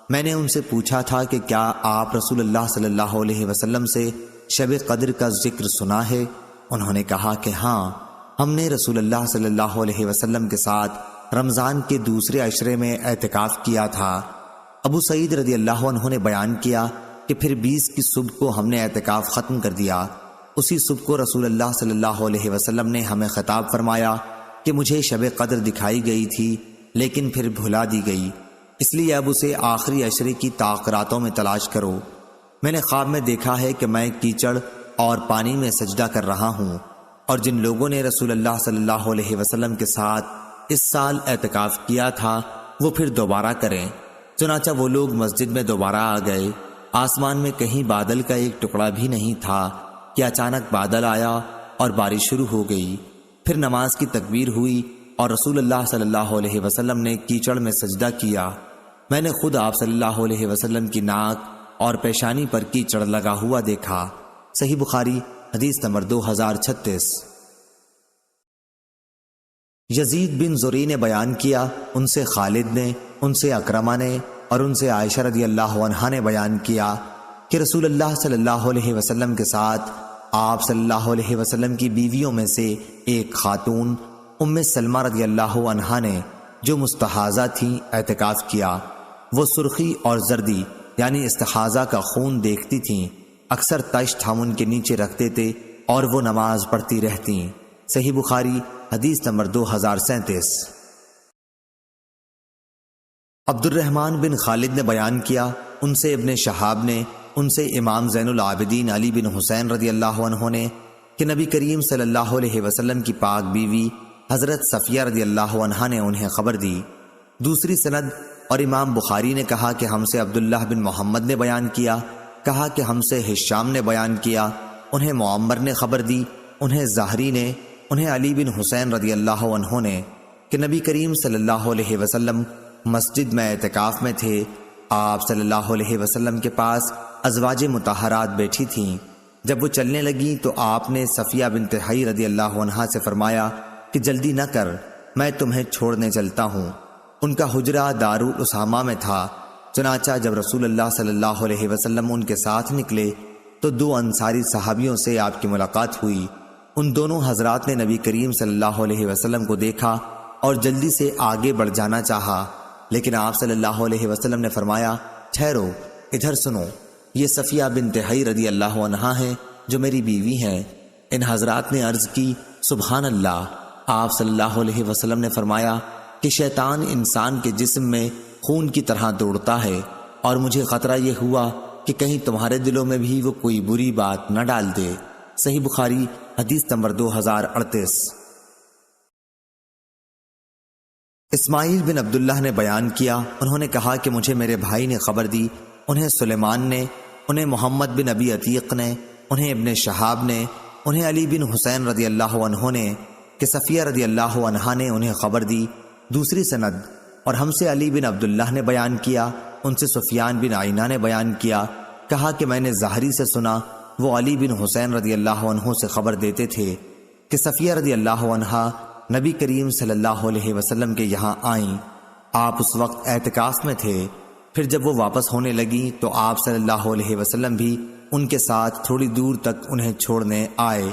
میں نے ان سے پوچھا تھا کہ کیا آپ رسول اللہ صلی اللہ علیہ وسلم سے شب قدر کا ذکر سنا ہے؟ انہوں نے کہا کہ ہاں، ہم نے رسول اللہ صلی اللہ علیہ وسلم کے ساتھ رمضان کے دوسرے عشرے میں اعتکاف کیا تھا۔ ابو سعید رضی اللہ عنہ نے بیان کیا کہ پھر 20 کی صبح کو ہم نے اعتکاف ختم کر دیا۔ اسی صبح کو رسول اللہ صلی اللہ علیہ وسلم نے ہمیں خطاب فرمایا کہ مجھے شب قدر دکھائی گئی تھی لیکن پھر بھلا دی گئی، اس لیے اب اسے آخری عشرے کی تاخیراتوں میں تلاش کرو۔ میں نے خواب میں دیکھا ہے کہ میں کیچڑ اور پانی میں سجدہ کر رہا ہوں، اور جن لوگوں نے رسول اللہ صلی اللہ علیہ وسلم کے ساتھ اس سال اعتکاف کیا تھا وہ پھر دوبارہ کریں۔ چنانچہ وہ لوگ مسجد میں دوبارہ آ گئے۔ آسمان میں کہیں بادل کا ایک ٹکڑا بھی نہیں تھا کہ اچانک بادل آیا اور بارش شروع ہو گئی۔ پھر نماز کی تکبیر ہوئی اور رسول اللہ صلی اللہ علیہ وسلم نے کیچڑ میں سجدہ کیا۔ میں نے خود آپ صلی اللہ علیہ وسلم کی ناک اور پیشانی پر کیچڑ لگا ہوا دیکھا۔ صحیح بخاری حدیث نمبر 2036۔ یزید بن زری نے بیان کیا، ان سے خالد نے، ان سے اکرمہ نے اور ان سے عائشہ رضی اللہ عنہا نے بیان کیا کہ رسول اللہ صلی اللہ علیہ وسلم کے ساتھ آپ صلی اللہ علیہ وسلم کی بیویوں میں سے ایک خاتون ام سلمہ رضی اللہ عنہا نے جو مستحاضہ تھیں اعتکاف کیا۔ وہ سرخی اور زردی یعنی استحاضہ کا خون دیکھتی تھیں، اکثر تشت ہم ان کے نیچے رکھتے تھے اور وہ نماز پڑھتی رہتیں۔ صحیح بخاری حدیث نمبر 2037۔ عبد الرحمن بن خالد نے بیان کیا، ان سے ابن شہاب نے، ان سے امام زین العابدین علی بن حسین رضی اللہ عنہ نے کہ نبی کریم صلی اللہ علیہ وسلم کی پاک بیوی حضرت صفیہ رضی اللہ عنہا نے انہیں خبر دی۔ دوسری سند اور امام بخاری نے کہا کہ ہم سے عبداللہ بن محمد نے بیان کیا، کہا کہ ہم سے ہشام نے بیان کیا، انہیں معمر نے خبر دی، انہیں زہری نے، انہیں علی بن حسین رضی اللہ عنہ نے کہ نبی کریم صلی اللہ علیہ وسلم مسجد میں اعتکاف میں تھے۔ آپ صلی اللہ علیہ وسلم کے پاس ازواج مطہرات بیٹھی تھیں۔ جب وہ چلنے لگیں تو آپ نے صفیہ بنت حی رضی اللہ عنہا سے فرمایا کہ جلدی نہ کر، میں تمہیں چھوڑنے چلتا ہوں۔ ان کا حجرہ دارالاسامہ میں تھا۔ چنانچہ جب رسول اللہ صلی اللہ علیہ وسلم ان کے ساتھ نکلے تو دو انصاری صحابیوں سے آپ کی ملاقات ہوئی۔ ان دونوں حضرات نے نبی کریم صلی اللہ علیہ وسلم کو دیکھا اور جلدی سے آگے بڑھ جانا چاہا، لیکن آپ صلی اللہ علیہ وسلم نے فرمایا، ٹھہرو، ادھر سنو، یہ صفیہ بنت حی رضی اللہ عنہا ہیں جو میری بیوی ہیں۔ ان حضرات نے عرض کی، سبحان اللہ۔ آپ صلی اللہ علیہ وسلم نے فرمایا کہ شیطان انسان کے جسم میں خون کی طرح دوڑتا ہے، اور مجھے خطرہ یہ ہوا کہ کہیں تمہارے دلوں میں بھی وہ کوئی بری بات نہ ڈال دے۔ صحیح بخاری حدیث نمبر 2038۔ اسماعیل بن عبداللہ نے بیان کیا، انہوں نے کہا کہ مجھے میرے بھائی نے خبر دی، انہیں سلیمان نے، انہیں محمد بن ابی عتیق نے، انہیں ابن شہاب نے، انہیں علی بن حسین رضی اللہ عنہ نے کہ صفیہ رضی اللہ عنہا نے انہیں خبر دی۔ دوسری سند اور ہم سے علی بن عبداللہ نے بیان کیا، ان سے سفیان بن عینہ نے بیان کیا، کہا کہ میں نے زہری سے سنا، وہ علی بن حسین رضی اللہ عنہ سے خبر دیتے تھے کہ صفیہ رضی اللہ عنہا نبی کریم صلی اللہ علیہ وسلم کے یہاں آئیں۔ آپ اس وقت اعتکاف میں تھے۔ پھر جب وہ واپس ہونے لگیں تو آپ صلی اللہ علیہ وسلم بھی ان کے ساتھ تھوڑی دور تک انہیں چھوڑنے آئے۔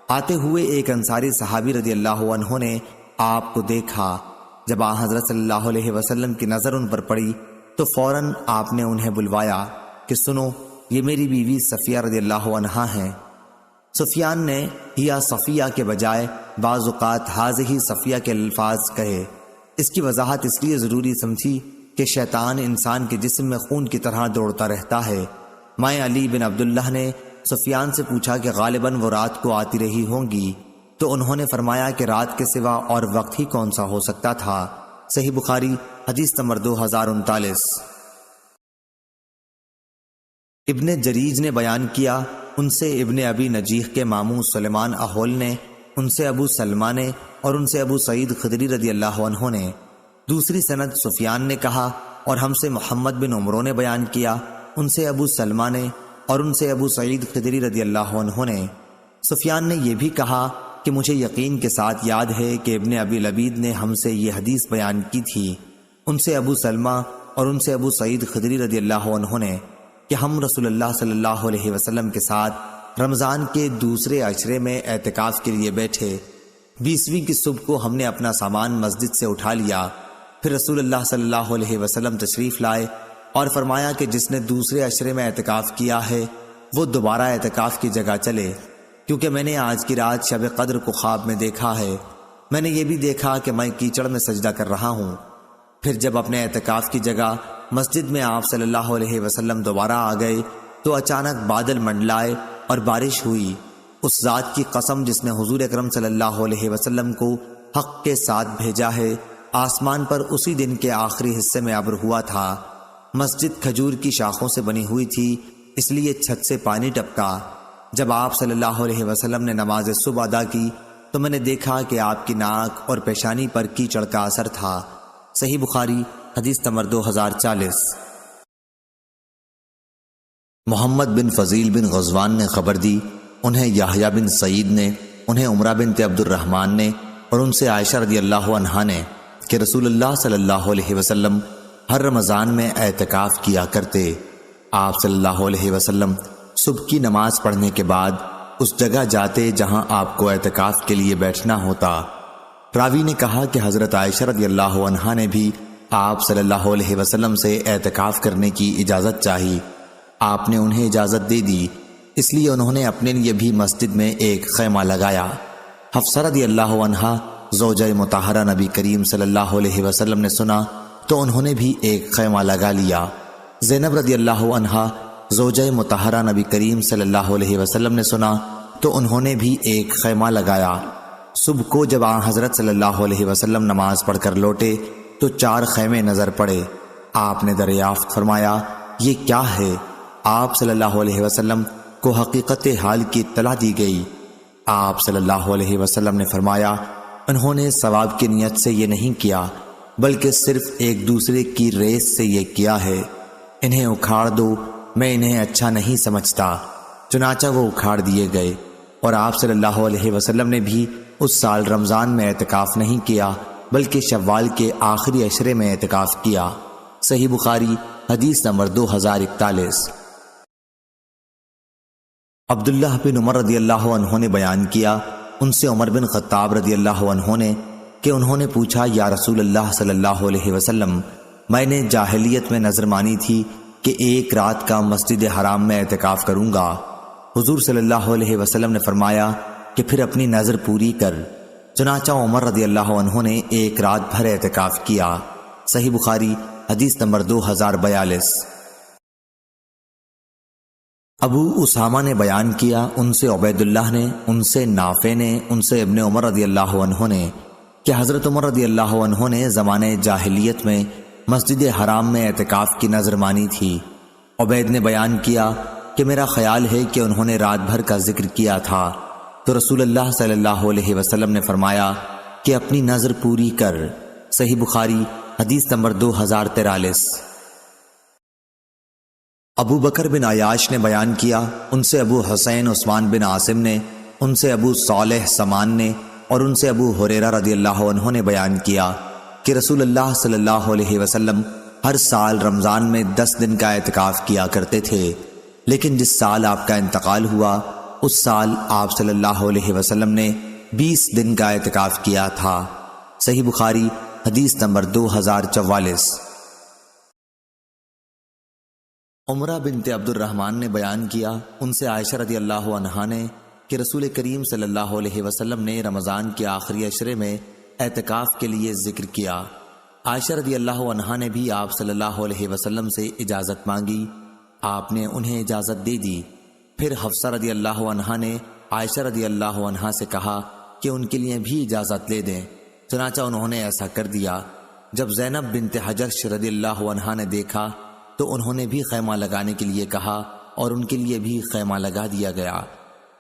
آتے ہوئے ایک انصاری صحابی رضی اللہ عنہ نے آپ کو دیکھا۔ جب آن حضرت صلی اللہ علیہ وسلم کی نظر ان پر پڑی تو فوراً آپ نے انہیں بلوایا کہ سنو، یہ میری بیوی صفیہ رضی اللہ عنہا ہیں۔ سفیان نے یا صفیہ کے بجائے بعض اوقات حاضہ صفیہ کے الفاظ کہے۔ اس کی وضاحت اس لیے ضروری سمجھی کہ شیطان انسان کے جسم میں خون کی طرح دوڑتا رہتا ہے۔ میں علی بن عبداللہ نے سفیان سے پوچھا کہ غالباً وہ رات کو آتی رہی ہوں گی، تو انہوں نے فرمایا کہ رات کے سوا اور وقت ہی کون سا ہو سکتا تھا۔ صحیح بخاری حدیث نمبر 2039۔ ابن جریج نے بیان کیا، ان سے ابن ابی نجیح کے ماموں سلیمان احول نے، ان سے ابو سلمہ نے، اور ان سے ابو سعید خدری رضی اللہ عنہ نے۔ دوسری سند سفیان نے کہا، اور ہم سے محمد بن عمرو نے بیان کیا، ان سے ابو سلمہ نے، اور ان سے ابو سعید خدری رضی اللہ عنہ نے۔ سفیان نے یہ بھی کہا کہ مجھے یقین کے ساتھ یاد ہے کہ ابن ابی لبید نے ہم سے یہ حدیث بیان کی تھی، ان سے ابو سلمہ اور ان سے ابو سعید خدری رضی اللہ عنہ نے، کہ ہم رسول اللہ صلی اللہ علیہ وسلم کے ساتھ رمضان کے دوسرے عشرے میں اعتکاف کے لیے بیٹھے۔ 20ویں کی صبح کو ہم نے اپنا سامان مسجد سے اٹھا لیا، پھر رسول اللہ صلی اللہ علیہ وسلم تشریف لائے اور فرمایا کہ جس نے دوسرے عشرے میں اعتکاف کیا ہے وہ دوبارہ اعتکاف کی جگہ چلے، کیونکہ میں نے آج کی رات شب قدر کو خواب میں دیکھا ہے۔ میں نے یہ بھی دیکھا کہ میں کیچڑ میں سجدہ کر رہا ہوں۔ پھر جب اپنے اعتکاف کی جگہ مسجد میں آپ صلی اللہ علیہ وسلم دوبارہ آ گئے تو اچانک بادل منڈلائے اور بارش ہوئی۔ اس ذات کی قسم جس نے حضور اکرم صلی اللہ علیہ وسلم کو حق کے ساتھ بھیجا ہے، آسمان پر اسی دن کے آخری حصے میں ابر ہوا تھا۔ مسجد کھجور کی شاخوں سے بنی ہوئی تھی، اس لیے چھت سے پانی ٹپکا۔ جب آپ صلی اللہ علیہ وسلم نے نماز صبح ادا کی تو میں نے دیکھا کہ آپ کی ناک اور پیشانی پر کیچڑ کا اثر تھا۔ صحیح بخاری حدیث نمبر 2040۔ محمد بن فضیل بن غزوان نے خبر دی، انہیں یحییٰ بن سعید نے، انہیں عمرہ بنت عبد الرحمن نے، اور ان سے عائشہ رضی اللہ عنہا نے کہ رسول اللہ صلی اللہ علیہ وسلم ہر رمضان میں اعتکاف کیا کرتے۔ آپ صلی اللہ علیہ وسلم صبح کی نماز پڑھنے کے بعد اس جگہ جاتے جہاں آپ کو اعتکاف کے لیے بیٹھنا ہوتا۔ راوی نے کہا کہ حضرت عائشہ رضی اللہ عنہا نے بھی آپ صلی اللہ علیہ وسلم سے اعتکاف کرنے کی اجازت چاہی۔ آپ نے انہیں اجازت دے دی، اس لیے انہوں نے اپنے لیے بھی مسجد میں ایک خیمہ لگایا۔ حفصہ رضی اللہ عنہا زوجہ مطہرہ نبی کریم صلی اللہ علیہ وسلم نے سنا تو انہوں نے بھی ایک خیمہ لگا لیا۔ زینب رضی اللہ عنہا زوجہ مطہرہ نبی کریم صلی اللہ علیہ وسلم نے سنا تو انہوں نے بھی ایک خیمہ لگایا۔ صبح کو جب آن حضرت صلی اللہ علیہ وسلم نماز پڑھ کر لوٹے تو 4 خیمے نظر پڑے۔ آپ نے دریافت فرمایا یہ کیا ہے؟ آپ صلی اللہ علیہ وسلم کو حقیقت حال کی اطلاع دی گئی۔ آپ صلی اللہ علیہ وسلم نے فرمایا انہوں نے ثواب کی نیت سے یہ نہیں کیا بلکہ صرف ایک دوسرے کی ریس سے یہ کیا ہے۔ انہیں اکھاڑ دو، میں انہیں اچھا نہیں سمجھتا۔ چنانچہ وہ اکھاڑ دیے گئے، اور آپ صلی اللہ علیہ وسلم نے بھی اس سال رمضان میں اعتکاف نہیں کیا بلکہ شوال کے آخری عشرے میں اعتکاف کیا۔ صحیح بخاری حدیث نمبر 2041۔ عبداللہ بن عمر رضی اللہ عنہ نے بیان کیا ان سے عمر بن خطاب رضی اللہ عنہ نے کہ انہوں نے پوچھا یا رسول اللہ صلی اللہ علیہ وسلم، میں نے جاہلیت میں نظر مانی تھی کہ ایک رات کا مسجد حرام میں اعتکاف کروں گا۔ حضور صلی اللہ علیہ وسلم نے فرمایا کہ پھر اپنی نظر پوری کر۔ چنانچہ عمر رضی اللہ عنہ نے ایک رات بھر اعتکاف کیا۔ صحیح بخاری حدیث نمبر 2042۔ ابو اسامہ نے بیان کیا ان سے عبید اللہ نے، ان سے نافع نے، ان سے ابن عمر رضی اللہ عنہ نے کہ حضرت عمر رضی اللہ عنہ نے زمانے جاہلیت میں مسجد حرام میں اعتکاف کی نظر مانی تھی۔ عبید نے بیان کیا کہ میرا خیال ہے کہ انہوں نے رات بھر کا ذکر کیا تھا، تو رسول اللہ صلی اللہ علیہ وسلم نے فرمایا کہ اپنی نظر پوری کر۔ صحیح بخاری حدیث نمبر 2043۔ ابو بکر بن عیاش نے بیان کیا ان سے ابو حسین عثمان بن عاصم نے، ان سے ابو صالح سمان نے اور ان سے ابو ہریرہ رضی اللہ عنہ نے بیان کیا کہ رسول اللہ صلی اللہ علیہ وسلم ہر سال رمضان میں 10 دن کا اعتکاف کیا کرتے تھے، لیکن جس سال آپ کا انتقال ہوا اس سال آپ صلی اللہ علیہ وسلم نے 20 دن کا اعتکاف کیا تھا۔ صحیح بخاری حدیث نمبر 2044۔ عمرہ بنت عبد الرحمن نے بیان کیا ان سے عائشہ رضی اللہ عنہا نے کہ رسول کریم صلی اللہ علیہ وسلم نے رمضان کے آخری عشرے میں اعتکاف کے لیے ذکر کیا۔ عائشہ رضی اللہ عنہا نے بھی آپ صلی اللہ علیہ وسلم سے اجازت مانگی، آپ نے انہیں اجازت دے دی۔ پھر حفصہ رضی اللہ عنہا نے عائشہ رضی اللہ عنہا سے کہا کہ ان کے لیے بھی اجازت لے دیں، چنانچہ انہوں نے ایسا کر دیا۔ جب زینب بنت حجش رضی اللہ عنہا نے دیکھا تو انہوں نے بھی خیمہ لگانے کے لیے کہا اور ان کے لیے بھی خیمہ لگا دیا گیا۔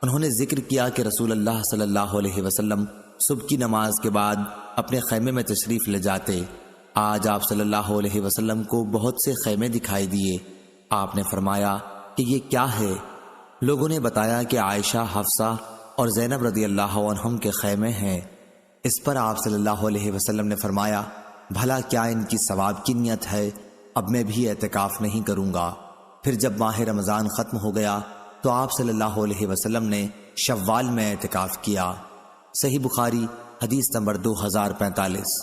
انہوں نے ذکر کیا کہ رسول اللہ صلی اللہ علیہ وسلم صبح کی نماز کے بعد اپنے خیمے میں تشریف لے جاتے۔ آج آپ صلی اللہ علیہ وسلم کو بہت سے خیمے دکھائی دیے۔ آپ نے فرمایا کہ یہ کیا ہے؟ لوگوں نے بتایا کہ عائشہ، حفصہ اور زینب رضی اللہ عنہم کے خیمے ہیں۔ اس پر آپ صلی اللہ علیہ وسلم نے فرمایا بھلا کیا ان کی ثواب کی نیت ہے؟ اب میں بھی اعتکاف نہیں کروں گا۔ پھر جب ماہ رمضان ختم ہو گیا تو آپ صلی اللہ علیہ وسلم نے شوال میں اعتکاف کیا۔ صحیح بخاری حدیث نمبر 2045۔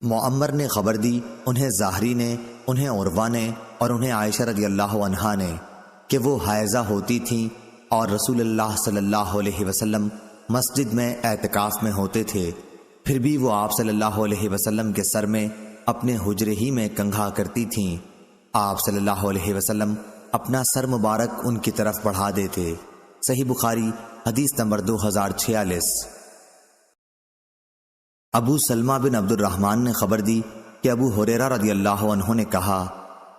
معمر نے خبر دی انہیں ظاہری نے، انہیں عروہ نے اور انہیں عائشہ رضی اللہ عنہا نے کہ وہ حائضہ ہوتی تھیں اور رسول اللہ صلی اللہ علیہ وسلم مسجد میں اعتکاف میں ہوتے تھے، پھر بھی وہ آپ صلی اللہ علیہ وسلم کے سر میں اپنے حجرے ہی میں کنگھا کرتی تھیں۔ آپ صلی اللہ علیہ وسلم اپنا سر مبارک ان کی طرف بڑھا دیتے۔ صحیح بخاری حدیث نمبر 2046۔ ابو سلمہ بن عبد الرحمن نے خبر دی کہ ابو ہریرہ رضی اللہ عنہ نے کہا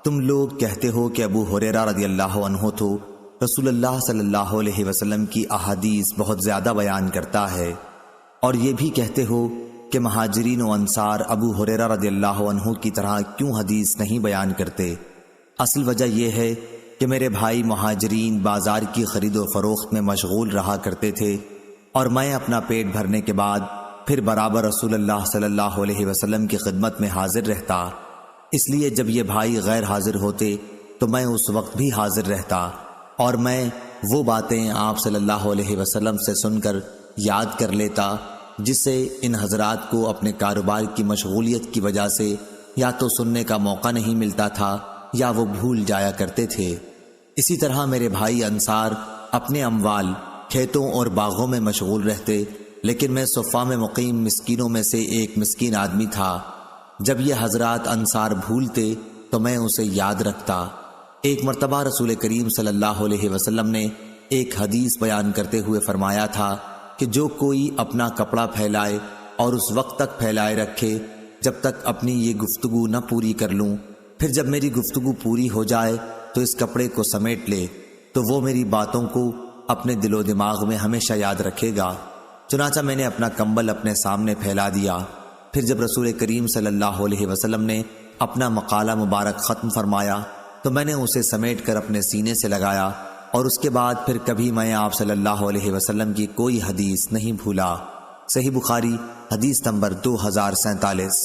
تم لوگ کہتے ہو کہ ابو ہریرہ رضی اللہ عنہ تو رسول اللہ صلی اللہ علیہ وسلم کی احادیث بہت زیادہ بیان کرتا ہے، اور یہ بھی کہتے ہو کہ مہاجرین و انصار ابو ہریرہ رضی اللہ عنہ کی طرح کیوں حدیث نہیں بیان کرتے؟ اصل وجہ یہ ہے کہ میرے بھائی مہاجرین بازار کی خرید و فروخت میں مشغول رہا کرتے تھے، اور میں اپنا پیٹ بھرنے کے بعد پھر برابر رسول اللہ صلی اللہ علیہ وسلم کی خدمت میں حاضر رہتا، اس لیے جب یہ بھائی غیر حاضر ہوتے تو میں اس وقت بھی حاضر رہتا اور میں وہ باتیں آپ صلی اللہ علیہ وسلم سے سن کر یاد کر لیتا جس سے ان حضرات کو اپنے کاروبار کی مشغولیت کی وجہ سے یا تو سننے کا موقع نہیں ملتا تھا یا وہ بھول جایا کرتے تھے۔ اسی طرح میرے بھائی انصار اپنے اموال کھیتوں اور باغوں میں مشغول رہتے، لیکن میں صفہ میں مقیم مسکینوں میں سے ایک مسکین آدمی تھا۔ جب یہ حضرات انصار بھولتے تو میں اسے یاد رکھتا۔ ایک مرتبہ رسول کریم صلی اللہ علیہ وسلم نے ایک حدیث بیان کرتے ہوئے فرمایا تھا کہ جو کوئی اپنا کپڑا پھیلائے اور اس وقت تک پھیلائے رکھے جب تک اپنی یہ گفتگو نہ پوری کر لوں، پھر جب میری گفتگو پوری ہو جائے تو اس کپڑے کو سمیٹ لے تو وہ میری باتوں کو اپنے دل و دماغ میں ہمیشہ یاد رکھے گا۔ چنانچہ میں نے اپنا کمبل اپنے سامنے پھیلا دیا۔ پھر جب رسول کریم صلی اللہ علیہ وسلم نے اپنا مقالہ مبارک ختم فرمایا تو میں نے اسے سمیٹ کر اپنے سینے سے لگایا، اور اس کے بعد پھر کبھی میں آپ صلی اللہ علیہ وسلم کی کوئی حدیث نہیں بھولا۔ صحیح بخاری حدیث نمبر 2047۔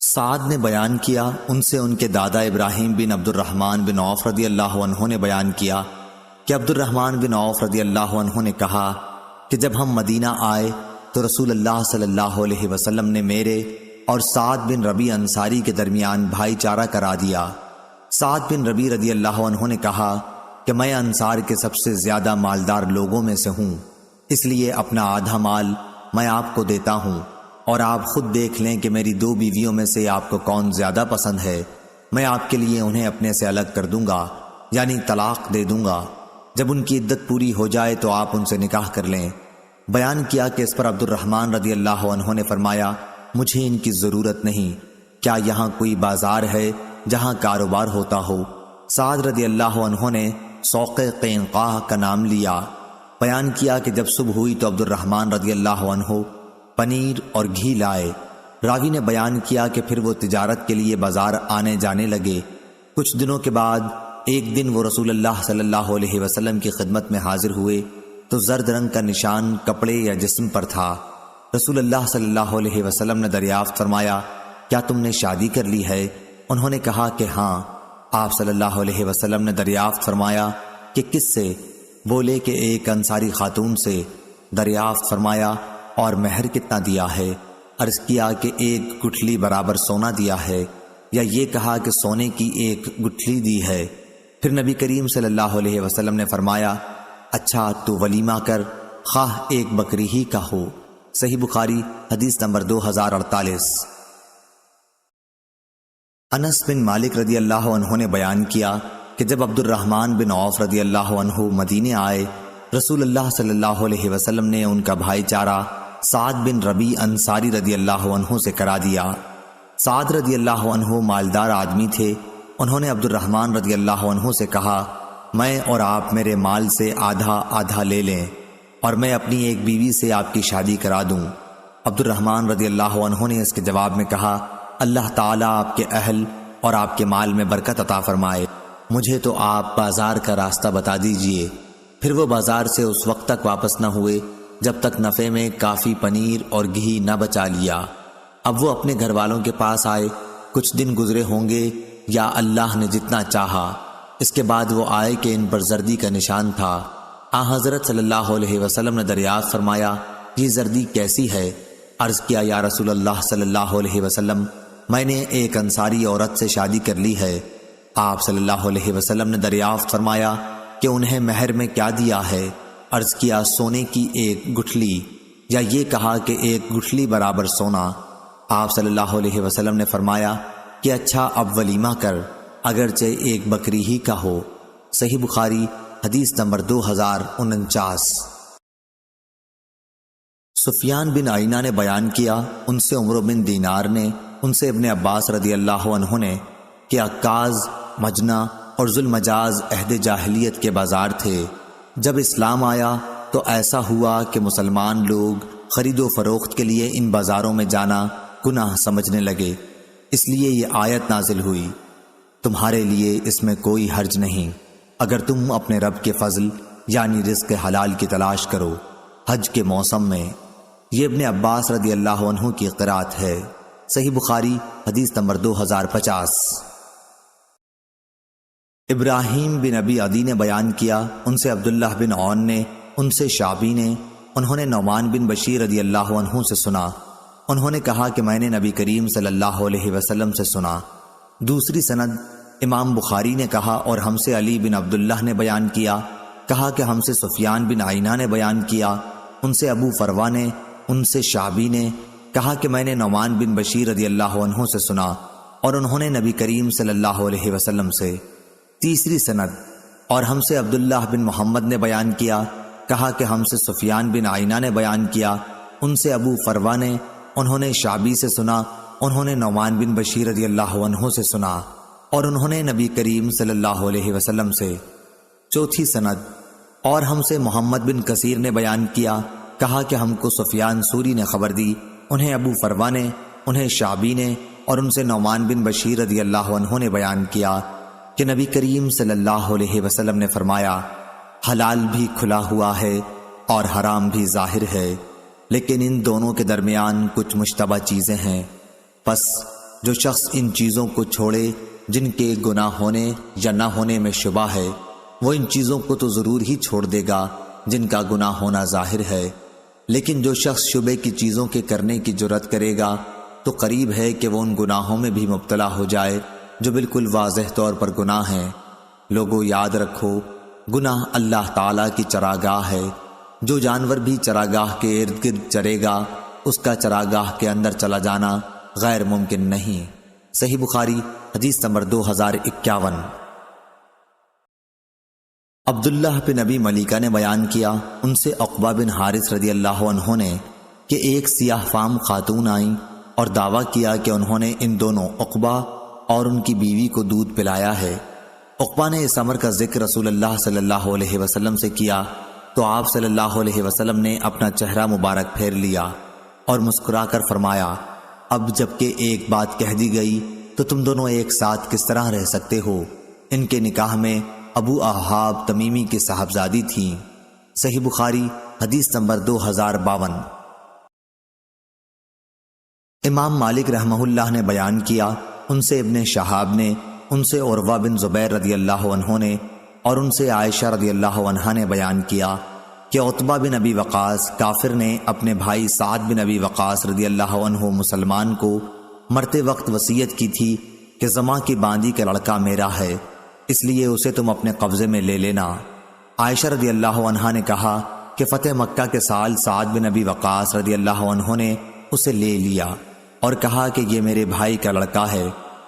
سعد نے بیان کیا، ان سے ان کے دادا ابراہیم بن عبد الرحمن بن عوف رضی اللہ عنہ نے بیان کیا کہ عبد الرحمن بن عوف رضی اللہ عنہ نے کہا کہ جب ہم مدینہ آئے تو رسول اللہ صلی اللہ علیہ وسلم نے میرے اور سعد بن ربی انصاری کے درمیان بھائی چارہ کرا دیا۔ سعد بن ربی رضی اللہ عنہ نے کہا کہ میں انصار کے سب سے زیادہ مالدار لوگوں میں سے ہوں، اس لیے اپنا آدھا مال میں آپ کو دیتا ہوں، اور آپ خود دیکھ لیں کہ میری 2 بیویوں میں سے آپ کو کون زیادہ پسند ہے، میں آپ کے لیے انہیں اپنے سے الگ کر دوں گا، یعنی طلاق دے دوں گا۔ جب ان کی عدت پوری ہو جائے تو آپ ان سے نکاح کر لیں۔ بیان کیا کہ اس پر عبد الرحمن رضی اللہ عنہ نے فرمایا، مجھے ان کی ضرورت نہیں، کیا یہاں کوئی بازار ہے جہاں کاروبار ہوتا ہو؟ سعد رضی اللہ عنہ نے سوق قینقاع کا نام لیا۔ بیان کیا کہ جب صبح ہوئی تو عبد الرحمن رضی اللہ عنہ پنیر اور گھی لائے۔ راوی نے بیان کیا کہ پھر وہ تجارت کے لیے بازار آنے جانے لگے۔ کچھ دنوں کے بعد ایک دن وہ رسول اللہ صلی اللہ علیہ وسلم کی خدمت میں حاضر ہوئے تو زرد رنگ کا نشان کپڑے یا جسم پر تھا۔ رسول اللہ صلی اللہ علیہ وسلم نے دریافت فرمایا، کیا تم نے شادی کر لی ہے؟ انہوں نے کہا کہ ہاں۔ آپ صلی اللہ علیہ وسلم نے دریافت فرمایا کہ کس سے؟ بولے کہ ایک انصاری خاتون سے۔ دریافت فرمایا اور مہر کتنا دیا ہے؟ عرض کیا کہ 1 گٹھلی برابر سونا دیا ہے، یا یہ کہا کہ سونے کی 1 گٹھلی دی ہے۔ پھر نبی کریم صلی اللہ علیہ وسلم نے فرمایا، اچھا تو ولیمہ کر، خواہ 1 بکری ہی کا ہو۔ صحیح بخاری حدیث نمبر 2048۔ انس بن مالک رضی اللہ عنہ نے بیان کیا کہ جب عبد الرحمن بن عوف رضی اللہ عنہ مدینے آئے، رسول اللہ صلی اللہ علیہ وسلم نے ان کا بھائی چارہ سعد بن ربی انصاری رضی اللہ عنہ سے کرا دیا۔ سعد رضی اللہ عنہ مالدار آدمی تھے۔ انہوں نے عبد الرحمن رضی اللہ عنہ سے کہا، میں اور آپ میرے مال سے آدھا آدھا لے لیں اور میں اپنی ایک بیوی سے آپ کی شادی کرا دوں۔ عبد الرحمن رضی اللہ عنہ نے اس کے جواب میں کہا، اللہ تعالیٰ آپ کے اہل اور آپ کے مال میں برکت عطا فرمائے، مجھے تو آپ بازار کا راستہ بتا دیجئے۔ پھر وہ بازار سے اس وقت تک واپس نہ ہوئے جب تک نفع میں کافی پنیر اور گھی نہ بچا لیا۔ اب وہ اپنے گھر والوں کے پاس آئے، کچھ دن گزرے ہوں گے یا اللہ نے جتنا چاہا۔ اس کے بعد وہ آئے کہ ان پر زردی کا نشان تھا۔ حضرت صلی اللہ علیہ وسلم نے دریافت فرمایا، یہ زردی کیسی ہے؟ عرض کیا، یا رسول اللہ صلی اللہ علیہ وسلم، میں نے ایک انصاری عورت سے شادی کر لی ہے۔ آپ صلی اللہ علیہ وسلم نے دریافت فرمایا کہ انہیں مہر میں کیا دیا ہے؟ عرض کیا، سونے کی 1 گٹھلی، یا یہ کہا کہ 1 گٹھلی برابر سونا۔ آپ صلی اللہ علیہ وسلم نے فرمایا کہ اچھا اب ولیمہ کر، اگرچہ 1 بکری ہی کا ہو۔ صحیح بخاری حدیث نمبر 2049۔ سفیان بن عینہ نے بیان کیا، ان سے عمر بن دینار نے، ان سے ابن عباس رضی اللہ عنہ نے، کہ عکاز، مجنہ اور ذوالمجاز عہد جاہلیت کے بازار تھے۔ جب اسلام آیا تو ایسا ہوا کہ مسلمان لوگ خرید و فروخت کے لیے ان بازاروں میں جانا گناہ سمجھنے لگے، اس لیے یہ آیت نازل ہوئی، تمہارے لیے اس میں کوئی حرج نہیں اگر تم اپنے رب کے فضل یعنی رزق حلال کی تلاش کرو۔ حج کے موسم میں۔ یہ ابن عباس رضی اللہ عنہ کی قرات ہے۔ صحیح بخاری حدیث نمبر 2050۔ ابراہیم بن ابی عدی نے بیان کیا، ان سے عبداللہ بن عون نے، ان سے شعبی نے، انہوں نے نعمان بن بشیر رضی اللہ عنہ سے سنا، انہوں نے کہا کہ میں نے نبی کریم صلی اللہ علیہ وسلم سے سنا۔ دوسری سند امام بخاری نے کہا اور ہم سے علی بن عبداللہ نے بیان کیا، کہا کہ ہم سے سفیان بن عینہ نے بیان کیا، ان سے ابو فروا نے، ان سے شعبی نے کہا کہ میں نے نعمان بن بشیر رضی اللہ عنہ سے سنا اور انہوں نے نبی کریم صلی اللہ علیہ وسلم سے۔ تیسری سند اور ہم سے عبداللہ بن محمد نے بیان کیا، کہا کہ ہم سے سفیان بن عینہ نے بیان کیا، ان سے ابو فروا نے، انہوں نے شعبی سے سنا، انہوں نے نعمان بن بشیر رضی اللہ عنہ سے سنا اور انہوں نے نبی کریم صلی اللہ علیہ وسلم سے۔ چوتھی سند اور ہم سے محمد بن کثیر نے بیان کیا، کہا کہ ہم کو سفیان سوری نے خبر دی، انہیں ابو فروا نے، انہیں شعبی نے اور ان سے نعمان بن بشیر رضی اللہ عنہ نے بیان کیا کہ نبی کریم صلی اللہ علیہ وسلم نے فرمایا، حلال بھی کھلا ہوا ہے اور حرام بھی ظاہر ہے، لیکن ان دونوں کے درمیان کچھ مشتبہ چیزیں ہیں، پس جو شخص ان چیزوں کو چھوڑے جن کے گناہ ہونے یا نہ ہونے میں شبہ ہے، وہ ان چیزوں کو تو ضرور ہی چھوڑ دے گا جن کا گناہ ہونا ظاہر ہے، لیکن جو شخص شبے کی چیزوں کے کرنے کی جرات کرے گا تو قریب ہے کہ وہ ان گناہوں میں بھی مبتلا ہو جائے جو بالکل واضح طور پر گناہ ہیں۔ لوگوں یاد رکھو، گناہ اللہ تعالیٰ کی چراگاہ ہے، جو جانور بھی چراگاہ کے ارد گرد چرے گا اس کا چراگاہ کے اندر چلا جانا غیر ممکن نہیں۔ صحیح بخاری حدیث نمبر 2051۔ عبداللہ بن ابی ملیکہ نے بیان کیا، ان سے عقبہ بن حارث رضی اللہ عنہ نے کہ ایک سیاہ فام خاتون آئیں اور دعویٰ کیا کہ انہوں نے ان دونوں عقبہ اور ان کی بیوی کو دودھ پلایا ہے۔ عقبہ نے اس امر کا ذکر رسول اللہ صلی اللہ علیہ وسلم سے کیا تو آپ صلی اللہ علیہ وسلم نے اپنا چہرہ مبارک پھیر لیا اور مسکرا کر فرمایا، اب جبکہ ایک بات کہہ دی گئی تو تم دونوں ایک ساتھ کس طرح رہ سکتے ہو؟ ان کے نکاح میں ابو احاب تمیمی کی صاحبزادی تھیں۔ صحیح بخاری حدیث نمبر 2052۔ امام مالک رحمہ اللہ نے بیان کیا، ان سے ابن شہاب نے، ان سے عروہ بن زبیر رضی اللہ عنہ نے اور ان سے عائشہ رضی اللہ عنہا نے بیان کیا کہ عتبہ بن ابی وقاص کافر نے اپنے بھائی سعد بن ابی وقاص رضی اللہ عنہ مسلمان کو مرتے وقت وصیت کی تھی کہ زماں کی باندی کا لڑکا میرا ہے، اس لیے اسے تم اپنے قبضے میں لے لینا۔ عائشہ رضی اللہ عنہا نے کہا کہ فتح مکہ کے سال سعد بن ابی وقاص رضی اللہ عنہ نے اسے لے لیا اور کہا کہ یہ میرے بھائی کا لڑکا ہے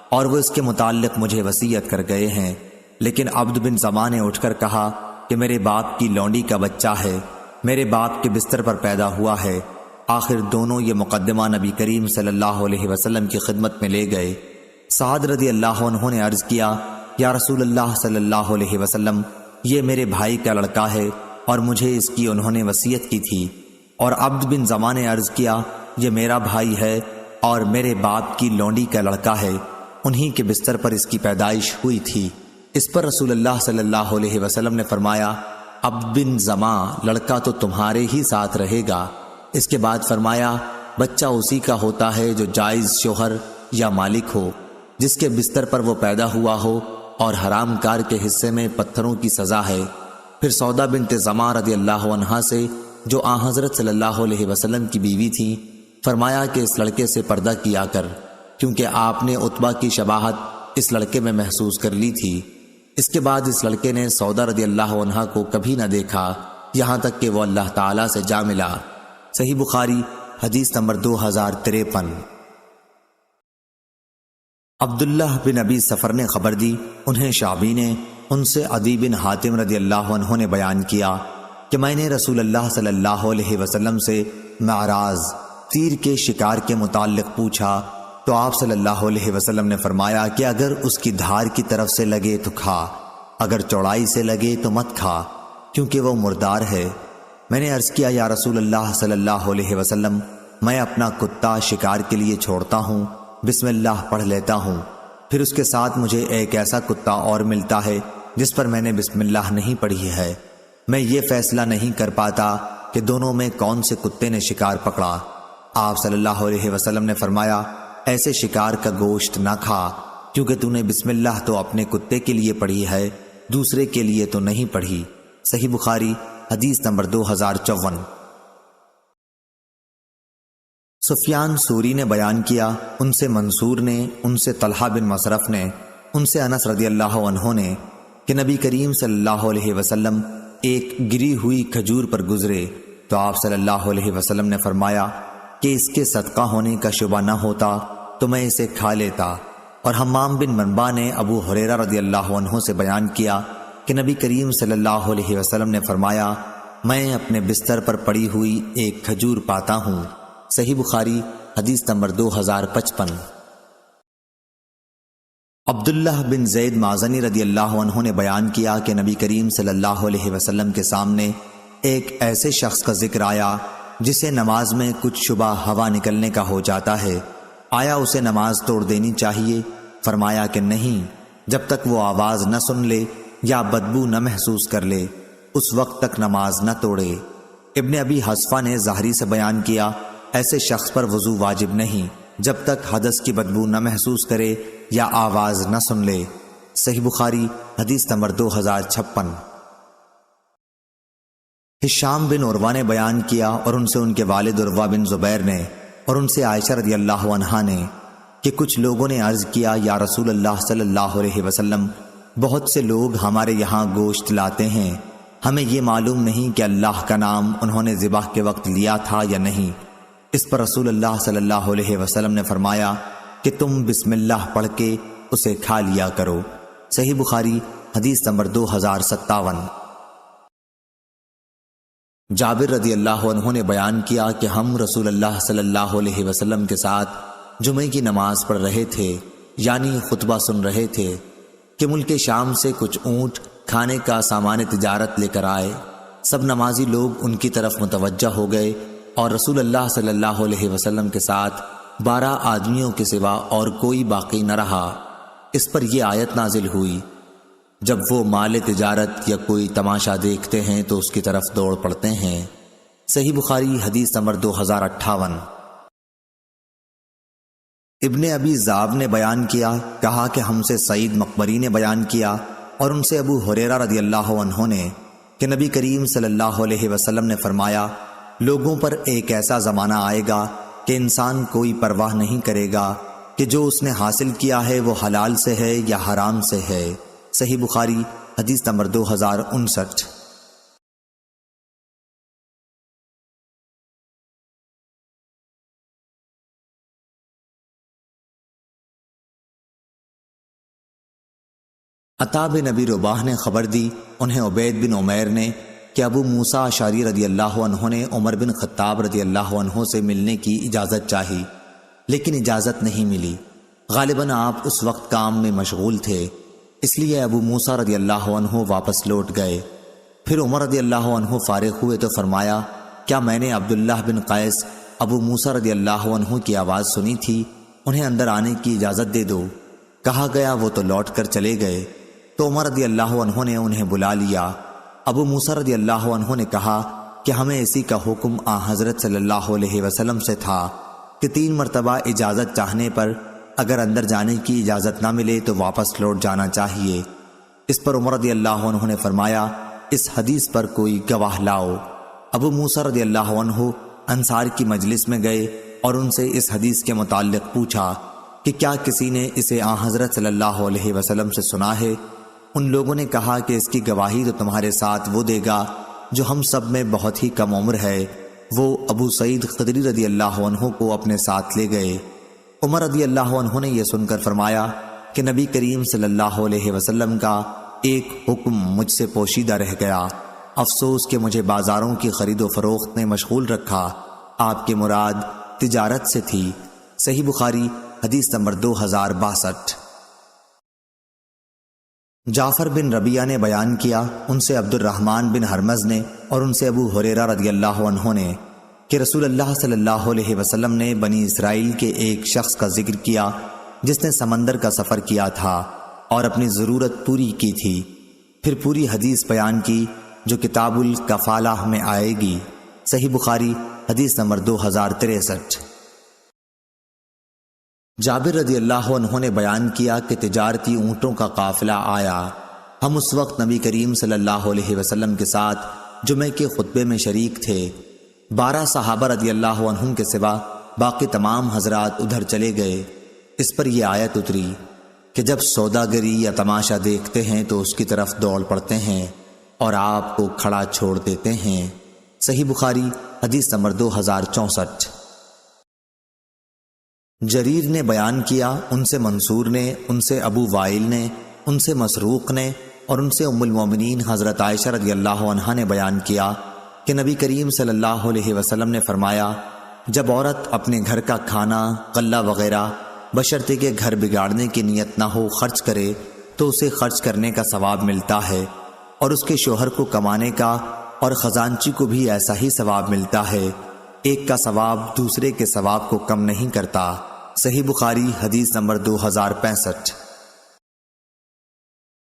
اور وہ اس کے متعلق مجھے وصیت کر گئے ہیں، لیکن عبد بن زماں نے اٹھ کر کہا کہ میرے باپ کی لونڈی کا بچہ ہے، میرے باپ کے بستر پر پیدا ہوا ہے۔ آخر دونوں یہ مقدمہ نبی کریم صلی اللہ علیہ وسلم کی خدمت میں لے گئے۔ سعد رضی اللہ عنہ نے عرض کیا، یا رسول اللہ صلی اللہ علیہ وسلم، یہ میرے بھائی کا لڑکا ہے اور مجھے اس کی انہوں نے وصیت کی تھی۔ اور عبد بن زماں نے عرض کیا، یہ میرا بھائی ہے اور میرے باپ کی لونڈی کا لڑکا ہے، انہی کے بستر پر اس کی پیدائش ہوئی تھی۔ اس پر رسول اللہ صلی اللہ علیہ وسلم نے فرمایا، عبد بن زماں، لڑکا تو تمہارے ہی ساتھ رہے گا۔ اس کے بعد فرمایا، بچہ اسی کا ہوتا ہے جو جائز شوہر یا مالک ہو، جس کے بستر پر وہ پیدا ہوا ہو، اور حرام کار کے حصے میں پتھروں کی سزا ہے۔ پھر سودا بنت زماں رضی اللہ عنہا سے، جو آن حضرت صلی اللہ علیہ وسلم کی بیوی تھی، فرمایا کہ اس لڑکے سے پردہ کیا کر، کیونکہ آپ نے عتبہ کی شباہت اس لڑکے میں محسوس کر لی تھی۔ اس کے بعد اس لڑکے نے سودا رضی اللہ عنہا کو کبھی نہ دیکھا، یہاں تک کہ وہ اللہ تعالیٰ سے جا ملا۔ صحیح بخاری حدیث نمبر 2053۔ عبداللہ بن ابی سفر نے خبر دی، انہیں شعبی نے، ان سے عدی بن حاتم رضی اللہ عنہ نے بیان کیا کہ میں نے رسول اللہ صلی اللہ علیہ وسلم سے معراض، تیر کے شکار کے متعلق پوچھا تو آپ صلی اللہ علیہ وسلم نے فرمایا کہ اگر اس کی دھار کی طرف سے لگے تو کھا، اگر چوڑائی سے لگے تو مت کھا، کیونکہ وہ مردار ہے۔ میں نے عرض کیا، یا رسول اللہ صلی اللہ علیہ وسلم، میں اپنا کتا شکار کے لیے چھوڑتا ہوں، بسم اللہ پڑھ لیتا ہوں، پھر اس کے ساتھ مجھے ایک ایسا کتا اور ملتا ہے جس پر میں نے بسم اللہ نہیں پڑھی ہے، میں یہ فیصلہ نہیں کر پاتا کہ دونوں میں کون سے کتے نے شکار پکڑا۔ آپ صلی اللہ علیہ وسلم نے فرمایا، ایسے شکار کا گوشت نہ کھا، کیونکہ تو نے بسم اللہ تو اپنے کتے کے لیے پڑھی ہے، دوسرے کے لیے تو نہیں پڑھی۔ صحیح بخاری حدیث نمبر 2054۔ سفیان سوری نے بیان کیا، ان سے منصور نے، ان سے طلحہ بن مصرف نے، ان سے انس رضی اللہ عنہ نے کہ نبی کریم صلی اللہ علیہ وسلم ایک گری ہوئی کھجور پر گزرے تو آپ صلی اللہ علیہ وسلم نے فرمایا کہ اس کے صدقہ ہونے کا شبہ نہ ہوتا تو میں اسے کھا لیتا۔ اور حمام بن منبع نے ابو ہریرہ رضی اللہ عنہ سے بیان کیا کہ نبی کریم صلی اللہ علیہ وسلم نے فرمایا، میں اپنے بستر پر پڑی ہوئی ایک کھجور پاتا ہوں۔ صحیح بخاری حدیث نمبر 2055۔ عبداللہ بن زید مازنی رضی اللہ عنہ نے بیان کیا کہ نبی کریم صلی اللہ علیہ وسلم کے سامنے ایک ایسے شخص کا ذکر آیا جسے نماز میں کچھ شبہ ہوا نکلنے کا ہو جاتا ہے، آیا اسے نماز توڑ دینی چاہیے؟ فرمایا کہ نہیں، جب تک وہ آواز نہ سن لے یا بدبو نہ محسوس کر لے اس وقت تک نماز نہ توڑے۔ ابن ابی حذفہ نے ظاہری سے بیان کیا، ایسے شخص پر وضو واجب نہیں جب تک حدث کی بدبو نہ محسوس کرے یا آواز نہ سن لے۔ صحیح بخاری حدیث نمبر 2056۔ ہشام بن عروہ نے بیان کیا اور ان سے ان کے والد عروہ بن زبیر نے اور ان سے عائشہ رضی اللہ عنہا نے کہ کچھ لوگوں نے عرض کیا، یا رسول اللہ صلی اللہ علیہ وسلم، بہت سے لوگ ہمارے یہاں گوشت لاتے ہیں، ہمیں یہ معلوم نہیں کہ اللہ کا نام انہوں نے ذبح کے وقت لیا تھا یا نہیں۔ اس پر رسول اللہ صلی اللہ علیہ وسلم نے فرمایا کہ تم بسم اللہ پڑھ کے اسے کھا لیا کرو۔ صحیح بخاری حدیث نمبر 2057۔ جابر رضی اللہ عنہ نے بیان کیا کہ ہم رسول اللہ صلی اللہ علیہ وسلم کے ساتھ جمعے کی نماز پڑھ رہے تھے، یعنی خطبہ سن رہے تھے کہ ملک شام سے کچھ اونٹ کھانے کا سامان تجارت لے کر آئے۔ سب نمازی لوگ ان کی طرف متوجہ ہو گئے اور رسول اللہ صلی اللہ علیہ وسلم کے ساتھ 12 آدمیوں کے سوا اور کوئی باقی نہ رہا۔ اس پر یہ آیت نازل ہوئی، جب وہ مال تجارت یا کوئی تماشا دیکھتے ہیں تو اس کی طرف دوڑ پڑتے ہیں۔ صحیح بخاری حدیث نمبر 2058۔ ابن ابی ذئب نے بیان کیا، کہا کہ ہم سے سعید مقبری نے بیان کیا اور ان سے ابو ہریرہ رضی اللہ عنہ نے کہ نبی کریم صلی اللہ علیہ وسلم نے فرمایا، لوگوں پر ایک ایسا زمانہ آئے گا کہ انسان کوئی پرواہ نہیں کرے گا کہ جو اس نے حاصل کیا ہے وہ حلال سے ہے یا حرام سے ہے۔ صحیح بخاری حدیث نمبر 2059۔ عطا بن نبی رباح نے خبر دی، انہیں عبید بن عمیر نے کہ ابو موسیٰ اشعری رضی اللہ عنہ نے عمر بن خطاب رضی اللہ عنہ سے ملنے کی اجازت چاہی، لیکن اجازت نہیں ملی۔ غالباً آپ اس وقت کام میں مشغول تھے، اس لیے ابو موسیٰ رضی اللہ عنہ واپس لوٹ گئے۔ پھر عمر رضی اللہ عنہ فارغ ہوئے تو فرمایا، کیا میں نے عبداللہ بن قیس ابو موسیٰ رضی اللہ عنہ کی آواز سنی تھی؟ انہیں اندر آنے کی اجازت دے دو۔ کہا گیا وہ تو لوٹ کر چلے گئے، تو عمر رضی اللہ عنہ نے انہیں بلا لیا۔ ابو موسیٰ رضی اللہ عنہ نے کہا کہ ہمیں اسی کا حکم حضرت صلی اللہ علیہ وسلم سے تھا کہ 3 مرتبہ اجازت چاہنے پر اگر اندر جانے کی اجازت نہ ملے تو واپس لوٹ جانا چاہیے۔ اس پر عمر رضی اللہ عنہ نے فرمایا، اس حدیث پر کوئی گواہ لاؤ۔ ابو موسیٰ رضی اللہ عنہ انصار کی مجلس میں گئے اور ان سے اس حدیث کے متعلق پوچھا کہ کیا کسی نے اسے حضرت صلی اللہ علیہ وسلم سے سنا ہے؟ ان لوگوں نے کہا کہ اس کی گواہی تو تمہارے ساتھ وہ دے گا جو ہم سب میں بہت ہی کم عمر ہے۔ وہ ابو سعید خدری رضی اللہ عنہ کو اپنے ساتھ لے گئے۔ عمر رضی اللہ عنہ نے یہ سن کر فرمایا کہ نبی کریم صلی اللہ علیہ وسلم کا ایک حکم مجھ سے پوشیدہ رہ گیا، افسوس کہ مجھے بازاروں کی خرید و فروخت نے مشغول رکھا۔ آپ کی مراد تجارت سے تھی۔ صحیح بخاری حدیث نمبر 2062۔ جعفر بن ربیعہ نے بیان کیا، ان سے عبد الرحمن بن حرمز نے اور ان سے ابو ہریرہ رضی اللہ عنہ نے کہ رسول اللہ صلی اللہ علیہ وسلم نے بنی اسرائیل کے ایک شخص کا ذکر کیا جس نے سمندر کا سفر کیا تھا اور اپنی ضرورت پوری کی تھی۔ پھر پوری حدیث بیان کی جو کتاب الکفالہ میں آئے گی۔ صحیح بخاری حدیث نمبر 2063۔ جابر رضی اللہ عنہ نے بیان کیا کہ تجارتی اونٹوں کا قافلہ آیا۔ ہم اس وقت نبی کریم صلی اللہ علیہ وسلم کے ساتھ جمعے کے خطبے میں شریک تھے۔ 12 صحابہ رضی اللہ عنہم کے سوا باقی تمام حضرات ادھر چلے گئے۔ اس پر یہ آیت اتری کہ جب سوداگری یا تماشا دیکھتے ہیں تو اس کی طرف دوڑ پڑتے ہیں اور آپ کو کھڑا چھوڑ دیتے ہیں۔ صحیح بخاری حدیث نمبر 2064۔ جریر نے بیان کیا، ان سے منصور نے، ان سے ابو وائل نے، ان سے مسروق نے اور ان سے ام المومنین حضرت عائشہ رضی اللہ عنہا نے بیان کیا کہ نبی کریم صلی اللہ علیہ وسلم نے فرمایا، جب عورت اپنے گھر کا کھانا، غلہ وغیرہ بشرطے کہ گھر بگاڑنے کی نیت نہ ہو خرچ کرے تو اسے خرچ کرنے کا ثواب ملتا ہے، اور اس کے شوہر کو کمانے کا اور خزانچی کو بھی ایسا ہی ثواب ملتا ہے۔ ایک کا ثواب دوسرے کے ثواب کو کم نہیں کرتا۔ صحیح بخاری حدیث نمبر 2065۔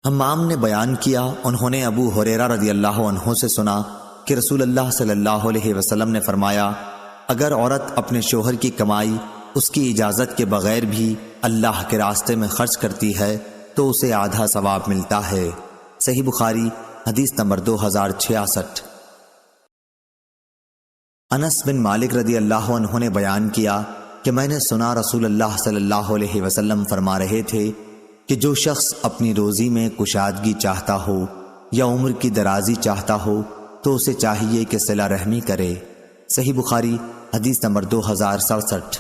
حمام نے بیان کیا، انہوں نے ابو ہریرہ رضی اللہ عنہ سے سنا کہ رسول اللہ صلی اللہ علیہ وسلم نے فرمایا، اگر عورت اپنے شوہر کی کمائی اس کی اجازت کے بغیر بھی اللہ کے راستے میں خرچ کرتی ہے تو اسے آدھا ثواب ملتا ہے۔ صحیح بخاری حدیث نمبر 2066۔ انس بن مالک رضی اللہ عنہ نے بیان کیا کہ میں نے سنا رسول اللہ صلی اللہ علیہ وسلم فرما رہے تھے کہ جو شخص اپنی روزی میں کشادگی چاہتا ہو یا عمر کی درازی چاہتا ہو تو اسے چاہیے کہ صلہ رحمی کرے۔ صحیح بخاری حدیث نمبر 2067۔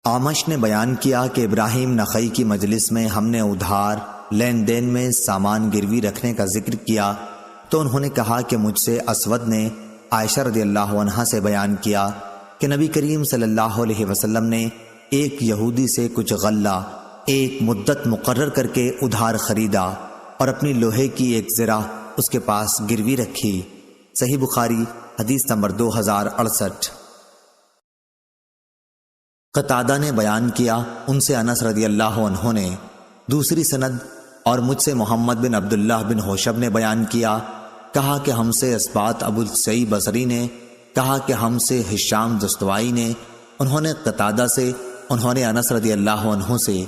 آمش نے بیان کیا کہ ابراہیم نخعی کی مجلس میں ہم نے ادھار لین دین میں سامان گروی رکھنے کا ذکر کیا تو انہوں نے کہا کہ مجھ سے اسود نے عائشہ رضی اللہ عنہا سے بیان کیا کہ نبی کریم صلی اللہ علیہ وسلم نے ایک یہودی سے کچھ غلہ ایک مدت مقرر کر کے ادھار خریدا اور اپنی لوہے کی ایک زرہ اس کے پاس گروی رکھی۔ صحیح بخاری حدیث نمبر 2068۔ قتادہ نے بیان کیا، ان سے انس رضی اللہ عنہ نے، دوسری سند اور مجھ سے محمد بن عبداللہ بن ہوشب نے بیان کیا، کہا کہ ہم سے اسبات ابو السعی بصری نے، کہا کہ ہم سے ہشام دستوائی نے، انہوں نے قتادہ سے، انہوں نے انس رضی اللہ عنہ سے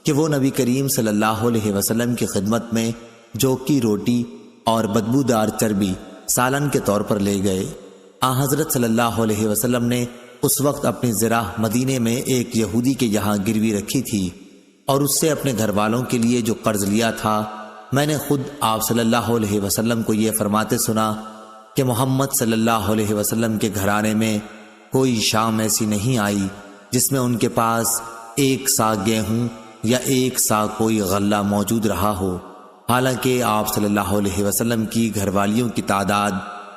کہ وہ نبی کریم صلی اللہ علیہ وسلم کی خدمت میں جو کی روٹی اور بدبودار چربی سالن کے طور پر لے گئے۔ حضرت صلی اللہ علیہ وسلم نے اس وقت اپنی زرہ مدینے میں ایک یہودی کے یہاں گروی رکھی تھی اور اس سے اپنے گھر والوں کے لیے جو قرض لیا تھا۔ میں نے خود آپ صلی اللہ علیہ وسلم کو یہ فرماتے سنا کہ محمد صلی اللہ علیہ وسلم کے گھرانے میں کوئی شام ایسی نہیں آئی جس میں ان کے پاس ایک سا گیہوں یا ایک سا کوئی غلہ موجود رہا ہو، حالانکہ آپ صلی اللہ علیہ وسلم کی گھر والیوں کی تعداد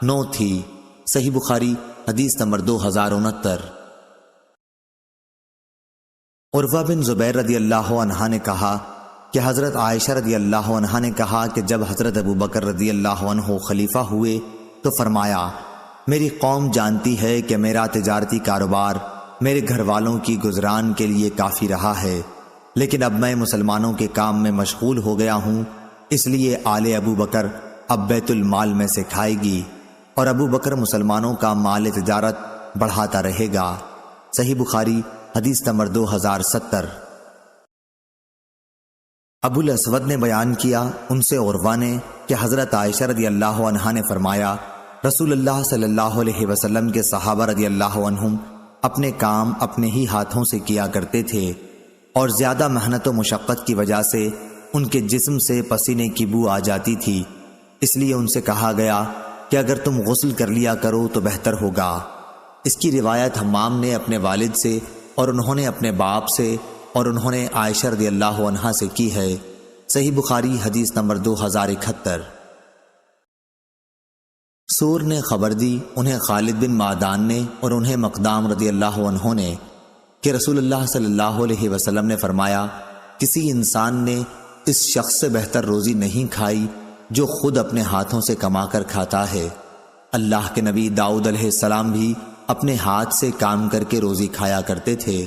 9 تھی۔ صحیح بخاری حدیث نمبر 2069۔ عروہ بن زبیر رضی اللہ عنہ نے کہا کہ حضرت عائشہ رضی اللہ عنہ نے کہا کہ جب حضرت ابو بکر رضی اللہ عنہ خلیفہ ہوئے تو فرمایا، میری قوم جانتی ہے کہ میرا تجارتی کاروبار میرے گھر والوں کی گزران کے لیے کافی رہا ہے، لیکن اب میں مسلمانوں کے کام میں مشغول ہو گیا ہوں، اس لیے آل ابو بکر اب بیت المال میں سے کھائے گی اور ابو بکر مسلمانوں کا مال تجارت بڑھاتا رہے گا۔ صحیح بخاری حدیث نمبر 2070۔ ابو الاسود نے بیان کیا، ان سے عروہ نے کہ حضرت عائشہ رضی اللہ عنہا نے فرمایا، رسول اللہ صلی اللہ علیہ وسلم کے صحابہ رضی اللہ عنہم اپنے کام اپنے ہی ہاتھوں سے کیا کرتے تھے اور زیادہ محنت و مشقت کی وجہ سے ان کے جسم سے پسینے کی بو آ جاتی تھی، اس لیے ان سے کہا گیا کہ اگر تم غسل کر لیا کرو تو بہتر ہوگا۔ اس کی روایت حمام نے اپنے والد سے اور انہوں نے اپنے باپ سے اور انہوں نے عائشہ رضی اللہ عنہا سے کی ہے۔ صحیح بخاری حدیث نمبر 2071۔ سور نے خبر دی، انہیں خالد بن معدان نے اور انہیں مقدام رضی اللہ عنہ نے کہ رسول اللہ صلی اللہ علیہ وسلم نے فرمایا، کسی انسان نے اس شخص سے بہتر روزی نہیں کھائی جو خود اپنے ہاتھوں سے کما کر کھاتا ہے۔ اللہ کے نبی داؤد علیہ السلام بھی اپنے ہاتھ سے کام کر کے روزی کھایا کرتے تھے۔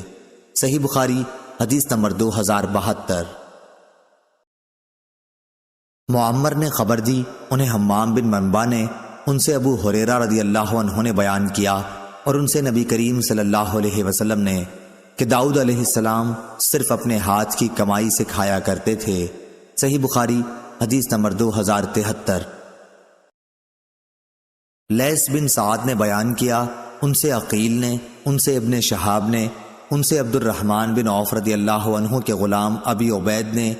صحیح بخاری حدیث نمبر 2072۔ معمر نے خبر دی، انہیں حمام بن منبع نے ان سے ابو ہریرہ رضی اللہ عنہ نے بیان کیا اور ان سے نبی کریم صلی اللہ علیہ وسلم نے کہ داؤد علیہ السلام صرف اپنے ہاتھ کی کمائی سے کھایا کرتے تھے۔ صحیح بخاری حدیث نمبر 2073۔ لیث بن سعد نے بیان کیا، ان سے عقیل نے، ان سے ابن شہاب نے، ان سے عبد الرحمن بن عوف رضی اللہ عنہ کے غلام ابی عبید نے،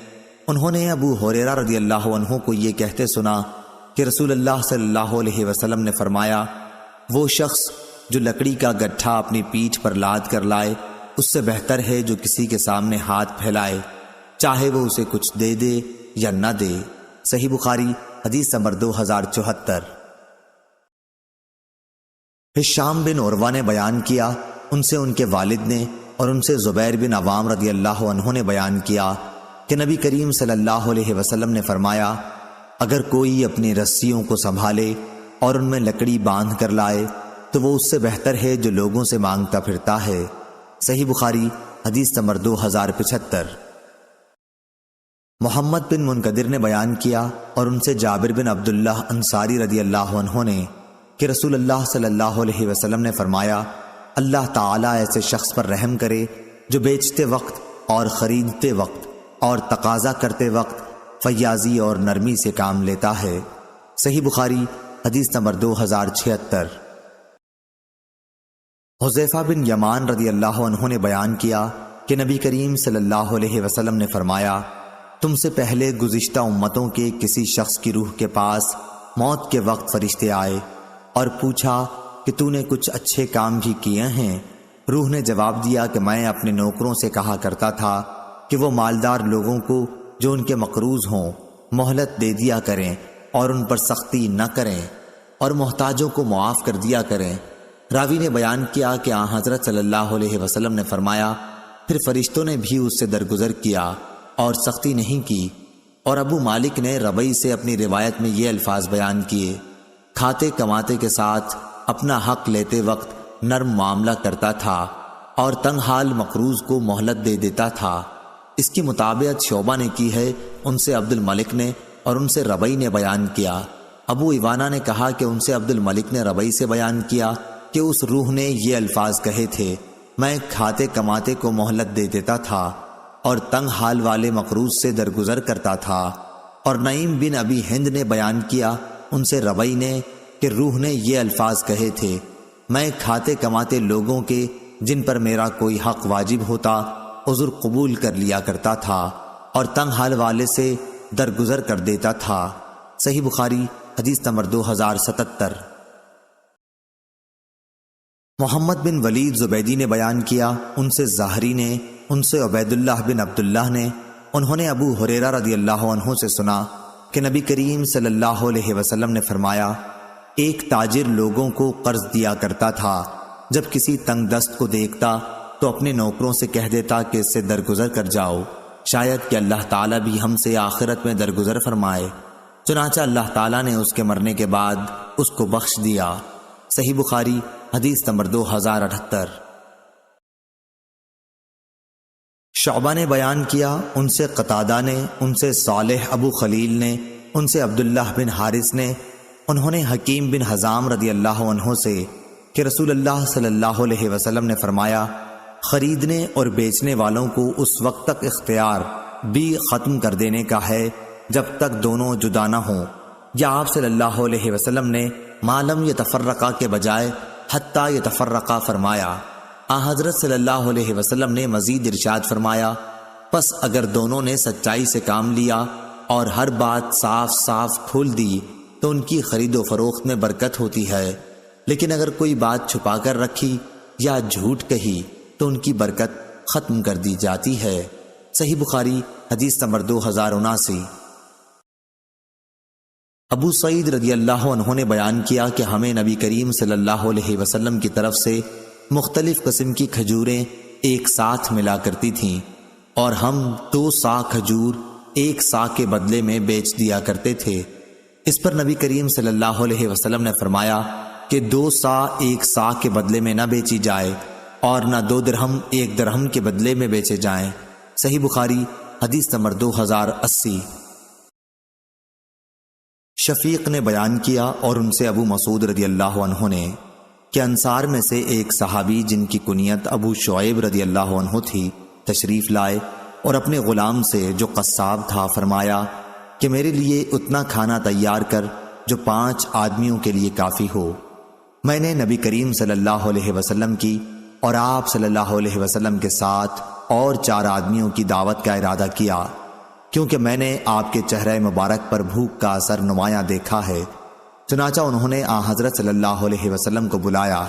انہوں نے ابو ہریرہ رضی اللہ عنہ کو یہ کہتے سنا کہ رسول اللہ صلی اللہ علیہ وسلم نے فرمایا، وہ شخص جو لکڑی کا گٹھا اپنی پیٹھ پر لاد کر لائے اس سے بہتر ہے جو کسی کے سامنے ہاتھ پھیلائے، چاہے وہ اسے کچھ دے دے یا نہ دے۔ صحیح بخاری حدیث نمبر 2074۔ ہشام بن عروہ نے بیان کیا، ان سے ان کے والد نے اور ان سے زبیر بن عوام رضی اللہ عنہ نے بیان کیا کہ نبی کریم صلی اللہ علیہ وسلم نے فرمایا، اگر کوئی اپنی رسیوں کو سنبھالے اور ان میں لکڑی باندھ کر لائے تو وہ اس سے بہتر ہے جو لوگوں سے مانگتا پھرتا ہے۔ صحیح بخاری حدیث نمبر 2075۔ محمد بن منقدر نے بیان کیا اور ان سے جابر بن عبداللہ انصاری رضی اللہ عنہ نے کہ رسول اللہ صلی اللہ علیہ وسلم نے فرمایا، اللہ تعالیٰ ایسے شخص پر رحم کرے جو بیچتے وقت اور خریدتے وقت اور تقاضا کرتے وقت فیاضی اور نرمی سے کام لیتا ہے۔ صحیح بخاری حدیث نمبر 2076۔ حذیفہ بن یمان رضی اللہ عنہ نے بیان کیا کہ نبی کریم صلی اللہ علیہ وسلم نے فرمایا، تم سے پہلے گزشتہ امتوں کے کسی شخص کی روح کے پاس موت کے وقت فرشتے آئے اور پوچھا کہ تو نے کچھ اچھے کام بھی کیے ہیں؟ روح نے جواب دیا کہ میں اپنے نوکروں سے کہا کرتا تھا کہ وہ مالدار لوگوں کو جو ان کے مقروض ہوں مہلت دے دیا کریں اور ان پر سختی نہ کریں اور محتاجوں کو معاف کر دیا کریں۔ راوی نے بیان کیا کہ آن حضرت صلی اللہ علیہ وسلم نے فرمایا، پھر فرشتوں نے بھی اس سے درگزر کیا اور سختی نہیں کی۔ اور ابو مالک نے ربعی سے اپنی روایت میں یہ الفاظ بیان کیے، کھاتے کماتے کے ساتھ اپنا حق لیتے وقت نرم معاملہ کرتا تھا اور تنگ حال مقروض کو مہلت دے دیتا تھا۔ اس کی مطابقت شعبہ نے کی ہے، ان سے عبد الملک نے اور ان سے ربعی نے بیان کیا۔ ابو ایوانہ نے کہا کہ ان سے عبد الملک نے ربعی سے بیان کیا کہ اس روح نے یہ الفاظ کہے تھے، میں کھاتے کماتے کو مہلت دے دیتا تھا اور تنگ حال والے مقروض سے درگزر کرتا تھا۔ اور نعیم بن ابی ہند نے بیان کیا ان سے ربعی نے کہ روح نے یہ الفاظ کہے تھے، میں کھاتے کماتے لوگوں کے جن پر میرا کوئی حق واجب ہوتا عذر قبول کر لیا کرتا تھا اور تنگ حال والے سے درگزر کر دیتا تھا۔ صحیح بخاری حدیث نمبر 2077۔ محمد بن ولید زبیدی نے بیان کیا، ان سے ظاہری نے، ان سے عبید اللہ بن عبداللہ نے، انہوں نے ابو ہریرہ رضی اللہ عنہ سے سنا کہ نبی کریم صلی اللہ علیہ وسلم نے فرمایا، ایک تاجر لوگوں کو قرض دیا کرتا تھا، جب کسی تنگ دست کو دیکھتا تو اپنے نوکروں سے کہہ دیتا کہ اس سے درگزر کر جاؤ، شاید کہ اللہ تعالیٰ بھی ہم سے آخرت میں درگزر فرمائے۔ چنانچہ اللہ تعالیٰ نے اس کے مرنے کے بعد اس کو بخش دیا۔ صحیح بخاری حدیث نمبر 2078۔ شعبہ نے بیان کیا، ان سے قتادہ نے، ان سے صالح ابو خلیل نے، ان سے عبداللہ بن حارث نے، انہوں نے حکیم بن حزام رضی اللہ عنہ سے کہ رسول اللہ صلی اللہ علیہ وسلم نے فرمایا، خریدنے اور بیچنے والوں کو اس وقت تک اختیار بھی ختم کر دینے کا ہے جب تک دونوں جدا نہ ہوں، یا آپ صلی اللہ علیہ وسلم نے معلم یتفرقہ کے بجائے حتیٰ یتفرقہ فرمایا۔ حضرت صلی اللہ علیہ وسلم نے مزید ارشاد فرمایا، پس اگر دونوں نے سچائی سے کام لیا اور ہر بات صاف صاف کھول دی تو ان کی خرید و فروخت میں برکت ہوتی ہے، لیکن اگر کوئی بات چھپا کر رکھی یا جھوٹ کہی تو ان کی برکت ختم کر دی جاتی ہے۔ صحیح بخاری حدیث نمبر 2079۔ ابو سعید رضی اللہ عنہ نے بیان کیا کہ ہمیں نبی کریم صلی اللہ علیہ وسلم کی طرف سے مختلف قسم کی کھجوریں ایک ساتھ ملا کرتی تھیں اور ہم 2 سا کھجور 1 سا کے بدلے میں بیچ دیا کرتے تھے۔ اس پر نبی کریم صلی اللہ علیہ وسلم نے فرمایا کہ 2 سا 1 سا کے بدلے میں نہ بیچی جائے اور نہ 2 درہم 1 درہم کے بدلے میں بیچے جائیں۔ صحیح بخاری حدیث نمبر 2080۔ شفیق نے بیان کیا اور ان سے ابو مسعود رضی اللہ عنہ نے کہ انصار میں سے ایک صحابی جن کی کنیت ابو شعیب رضی اللہ عنہ تھی تشریف لائے اور اپنے غلام سے جو قصاب تھا فرمایا کہ میرے لیے اتنا کھانا تیار کر جو 5 آدمیوں کے لیے کافی ہو۔ میں نے نبی کریم صلی اللہ علیہ وسلم کی اور آپ صلی اللہ علیہ وسلم کے ساتھ اور 4 آدمیوں کی دعوت کا ارادہ کیا، کیونکہ میں نے آپ کے چہرہ مبارک پر بھوک کا اثر نمایاں دیکھا ہے۔ چنانچہ انہوں نے حضرت صلی اللہ علیہ وسلم کو بلایا۔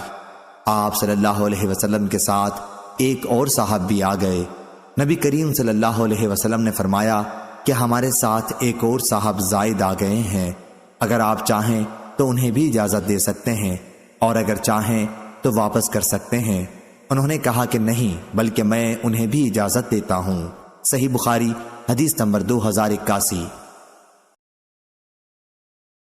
آپ صلی اللہ علیہ وسلم کے ساتھ ایک اور صاحب بھی آ گئے۔ نبی کریم صلی اللہ علیہ وسلم نے فرمایا کہ ہمارے ساتھ ایک اور صاحب زائد آ گئے ہیں، اگر آپ چاہیں تو انہیں بھی اجازت دے سکتے ہیں اور اگر چاہیں تو واپس کر سکتے ہیں۔ انہوں نے کہا کہ نہیں، بلکہ میں انہیں بھی اجازت دیتا ہوں۔ صحیح بخاری حدیث نمبر 2081۔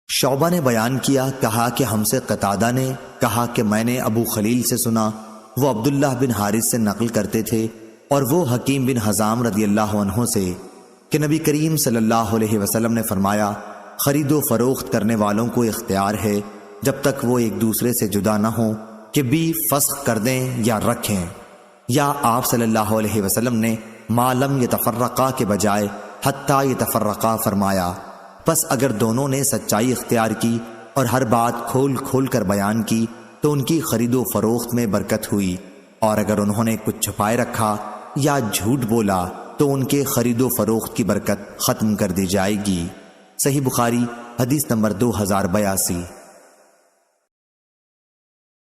شعبہ نے بیان کیا، کہا کہ ہم سے قتادہ نے کہا کہ میں نے ابو خلیل سے سنا، وہ عبداللہ بن حارث سے نقل کرتے تھے اور وہ حکیم بن حزام رضی اللہ عنہ سے کہ نبی کریم صلی اللہ علیہ وسلم نے فرمایا خرید و فروخت کرنے والوں کو اختیار ہے جب تک وہ ایک دوسرے سے جدا نہ ہوں کہ بھی فسخ کر دیں یا رکھیں، یا آپ صلی اللہ علیہ وسلم نے ما لم یتفرقا کے بجائے حتیٰ یتفرقا فرمایا۔ پس اگر دونوں نے سچائی اختیار کی اور ہر بات کھول کھول کر بیان کی تو ان کی خرید و فروخت میں برکت ہوئی، اور اگر انہوں نے کچھ چھپائے رکھا یا جھوٹ بولا تو ان کے خرید و فروخت کی برکت ختم کر دی جائے گی۔ صحیح بخاری حدیث نمبر 2082۔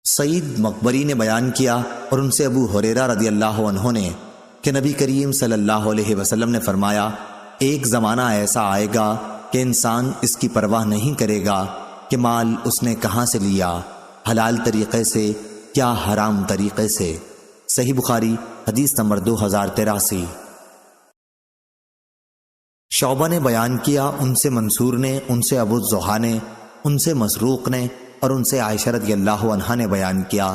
سعید مقبری نے بیان کیا اور ان سے ابو ہریرہ رضی اللہ عنہ نے کہ نبی کریم صلی اللہ علیہ وسلم نے فرمایا ایک زمانہ ایسا آئے گا کہ انسان اس کی پرواہ نہیں کرے گا کہ مال اس نے کہاں سے لیا، حلال طریقے سے یا حرام طریقے سے۔ صحیح بخاری حدیث نمبر 2083۔ شعبہ نے بیان کیا، ان سے منصور نے، ان سے ابو الزحا نے، ان سے مسروق نے اور ان سے عائشہ رضی اللہ عنہا نے بیان کیا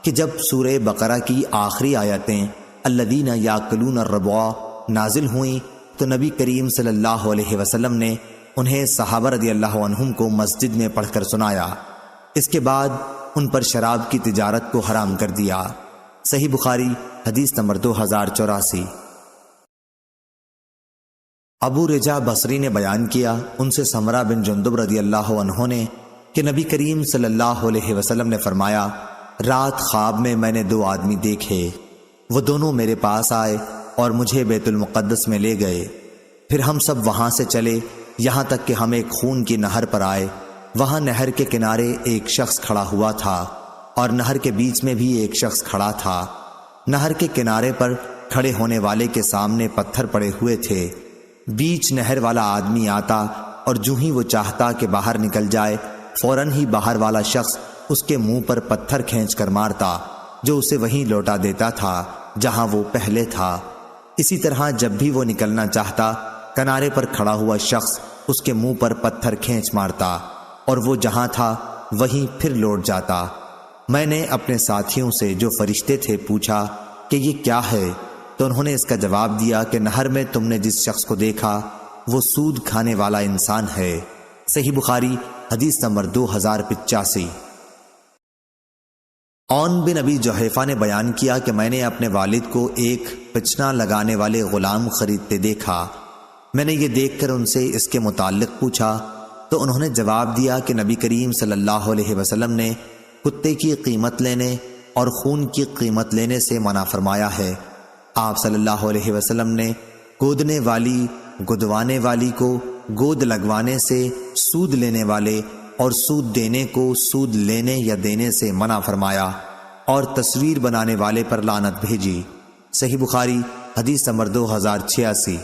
کہ جب سورہ بقرہ کی آخری آیتیں الذین یاکلون الربا نازل ہوئیں تو نبی کریم صلی اللہ علیہ وسلم نے انہیں صحابہ رضی اللہ عنہم کو مسجد میں پڑھ کر سنایا۔ اس کے بعد ان پر شراب کی تجارت کو حرام کر دیا۔ صحیح بخاری حدیث نمبر 2084۔ ابو رجا بصری نے بیان کیا، ان سے سمرہ بن جندب رضی اللہ عنہ نے کہ نبی کریم صلی اللہ علیہ وسلم نے فرمایا رات خواب میں نے 2 آدمی دیکھے، وہ دونوں میرے پاس آئے اور مجھے بیت المقدس میں لے گئے، پھر ہم سب وہاں سے چلے یہاں تک کہ ہم ایک خون کی نہر پر آئے، وہاں نہر کے کنارے ایک شخص کھڑا ہوا تھا اور نہر کے بیچ میں بھی ایک شخص کھڑا تھا۔ نہر کے کنارے پر کھڑے ہونے والے کے سامنے پتھر پڑے ہوئے تھے، بیچ نہر والا آدمی آتا اور جو ہی وہ چاہتا کہ باہر نکل جائے فوراً ہی باہر والا شخص اس کے منہ پر پتھر کھینچ کر مارتا جو اسے وہیں لوٹا دیتا تھا جہاں وہ پہلے تھا۔ اسی طرح جب بھی وہ نکلنا چاہتا کنارے پر کھڑا ہوا شخص اس کے منہ پر پتھر کھینچ مارتا اور وہ جہاں تھا وہیں پھر لوٹ جاتا۔ میں نے اپنے ساتھیوں سے جو فرشتے تھے پوچھا کہ یہ کیا ہے، تو انہوں نے اس کا جواب دیا کہ نہر میں تم نے جس شخص کو دیکھا وہ سود کھانے والا انسان ہے۔ صحیح بخاری حدیث نمبر 2085۔ عون بن ابی جحیفہ نے بیان کیا کہ میں نے اپنے والد کو ایک پچنا لگانے والے غلام خریدتے دیکھا۔ میں نے یہ دیکھ کر ان سے اس کے متعلق پوچھا تو انہوں نے جواب دیا کہ نبی کریم صلی اللہ علیہ وسلم نے کتے کی قیمت لینے اور خون کی قیمت لینے سے منع فرمایا ہے۔ آپ صلی اللہ علیہ وسلم نے گودنے والی گدوانے والی کو گود لگوانے سے، سود لینے والے اور سود دینے کو سود لینے یا دینے سے منع فرمایا اور تصویر بنانے والے پر لعنت بھیجی۔ صحیح بخاری حدیث نمبر 2086۔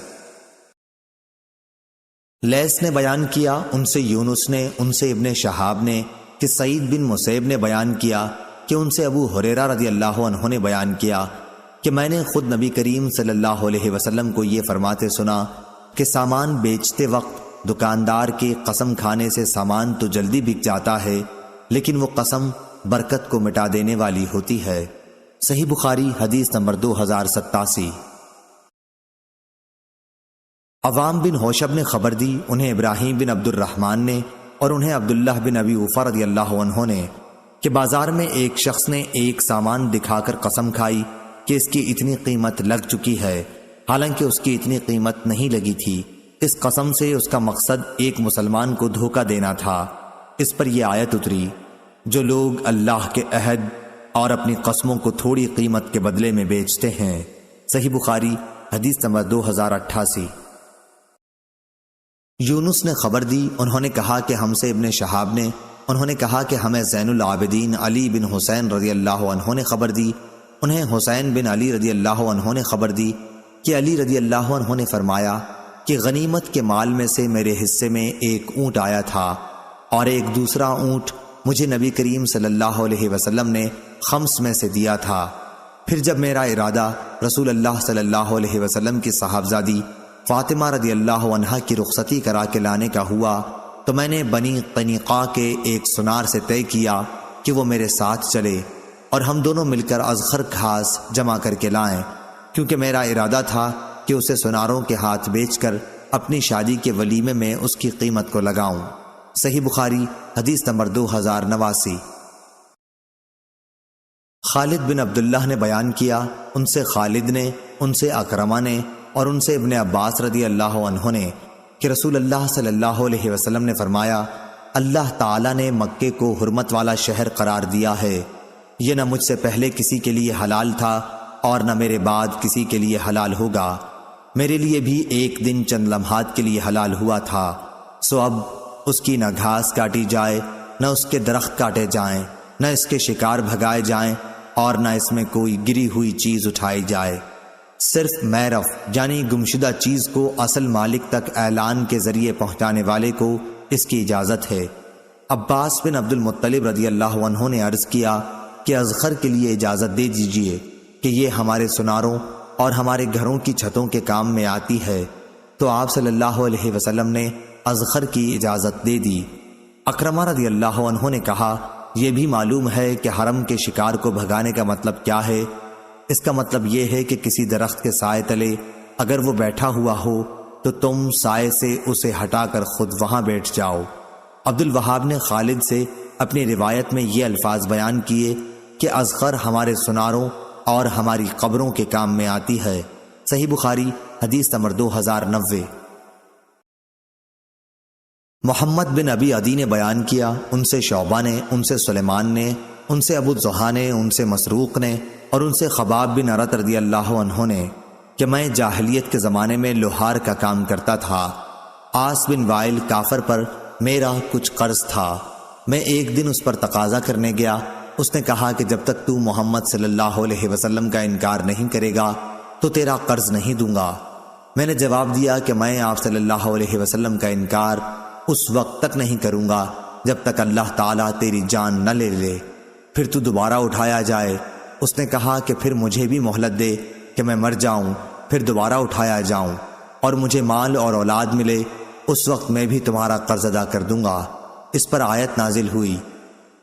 لیث نے بیان کیا، ان سے یونس نے، ان سے ابن شہاب نے کہ سعید بن مسیب نے بیان کیا کہ ان سے ابو ہریرہ رضی اللہ عنہ نے بیان کیا کہ میں نے خود نبی کریم صلی اللہ علیہ وسلم کو یہ فرماتے سنا کہ سامان بیچتے وقت دکاندار کے قسم کھانے سے سامان تو جلدی بک جاتا ہے لیکن وہ قسم برکت کو مٹا دینے والی ہوتی ہے۔ صحیح بخاری حدیث نمبر 2087۔ عوام بن ہوشب نے خبر دی، انہیں ابراہیم بن عبد الرحمن نے اور انہیں عبداللہ بن ابی اوفا رضی اللہ عنہ نے کہ بازار میں ایک شخص نے ایک سامان دکھا کر قسم کھائی کہ اس کی اتنی قیمت لگ چکی ہے، حالانکہ اس کی اتنی قیمت نہیں لگی تھی۔ اس قسم سے اس کا مقصد ایک مسلمان کو دھوکہ دینا تھا۔ اس پر یہ آیت اتری، جو لوگ اللہ کے عہد اور اپنی قسموں کو تھوڑی قیمت کے بدلے میں بیچتے ہیں۔ صحیح بخاری حدیث نمبر 2088۔ یونس نے خبر دی، انہوں نے کہا کہ ہم سے ابن شہاب نے، انہوں نے کہا کہ ہمیں زین العابدین علی بن حسین رضی اللہ عنہ نے خبر دی، انہیں حسین بن علی رضی اللہ عنہ نے خبر دی کہ علی رضی اللہ عنہ نے فرمایا کہ غنیمت کے مال میں سے میرے حصے میں ایک اونٹ آیا تھا اور ایک دوسرا اونٹ مجھے نبی کریم صلی اللہ علیہ وسلم نے خمس میں سے دیا تھا۔ پھر جب میرا ارادہ رسول اللہ صلی اللہ علیہ وسلم کی صاحبزادی فاطمہ رضی اللہ عنہا کی رخصتی کرا کے لانے کا ہوا تو میں نے بنی قنیقہ کے ایک سنار سے طے کیا کہ وہ میرے ساتھ چلے اور ہم دونوں مل کر اذخر گھاس جمع کر کے لائیں، کیونکہ میرا ارادہ تھا کہ اسے سناروں کے ہاتھ بیچ کر اپنی شادی کے ولیمے میں اس کی قیمت کو لگاؤں۔ صحیح بخاری حدیث نمبر 2089۔ خالد بن عبداللہ نے بیان کیا، ان سے خالد نے، ان سے اکرمہ نے اور ان سے ابن عباس رضی اللہ عنہ نے کہ رسول اللہ صلی اللہ علیہ وسلم نے فرمایا، اللہ تعالیٰ نے مکے کو حرمت والا شہر قرار دیا ہے، یہ نہ مجھ سے پہلے کسی کے لیے حلال تھا اور نہ میرے بعد کسی کے لیے حلال ہوگا، میرے لیے بھی ایک دن چند لمحات کے لیے حلال ہوا تھا، سو اب اس کی نہ گھاس کاٹی جائے، نہ اس کے درخت کاٹے جائیں، نہ اس کے شکار بھگائے جائیں اور نہ اس میں کوئی گری ہوئی چیز اٹھائی جائے، صرف میرف یعنی گمشدہ چیز کو اصل مالک تک اعلان کے ذریعے پہنچانے والے کو اس کی اجازت ہے۔ عباس بن عبد المطلب رضی اللہ عنہ نے عرض کیا کہ اذخر کے لیے اجازت دے دیجیے کہ یہ ہمارے سناروں اور ہمارے گھروں کی چھتوں کے کام میں آتی ہے، تو آپ صلی اللہ علیہ وسلم نے اذخر کی اجازت دے دی۔ اکرمہ رضی اللہ عنہ نے کہا، یہ بھی معلوم ہے کہ حرم کے شکار کو بھگانے کا مطلب کیا ہے؟ اس کا مطلب یہ ہے کہ کسی درخت کے سائے تلے اگر وہ بیٹھا ہوا ہو تو تم سائے سے اسے ہٹا کر خود وہاں بیٹھ جاؤ۔ عبد الوہاب نے خالد سے اپنی روایت میں یہ الفاظ بیان کیے کہ اذخر ہمارے سناروں اور ہماری قبروں کے کام میں آتی ہے۔ صحیح بخاری حدیث نمبر 2090۔ محمد بن ابی عدی نے بیان کیا، ان سے شعبہ نے، ان سے سلیمان نے، ان سے ابو الضحیٰ نے، ان سے مسروق نے اور ان سے خباب بن ارت رضی اللہ عنہ نے کہ میں جاہلیت کے زمانے میں لوہار کا کام کرتا تھا، عاص بن وائل کافر پر میرا کچھ قرض تھا، میں ایک دن اس پر تقاضا کرنے گیا، اس نے کہا کہ جب تک تو محمد صلی اللہ علیہ وسلم کا انکار نہیں کرے گا تو تیرا قرض نہیں دوں گا۔ میں نے جواب دیا کہ میں آپ صلی اللہ علیہ وسلم کا انکار اس وقت تک نہیں کروں گا جب تک اللہ تعالیٰ تیری جان نہ لے لے، پھر تو دوبارہ اٹھایا جائے۔ اس نے کہا کہ پھر مجھے بھی مہلت دے کہ میں مر جاؤں، پھر دوبارہ اٹھایا جاؤں اور مجھے مال اور اولاد ملے، اس وقت میں بھی تمہارا قرض ادا کر دوں گا۔ اس پر آیت نازل ہوئی،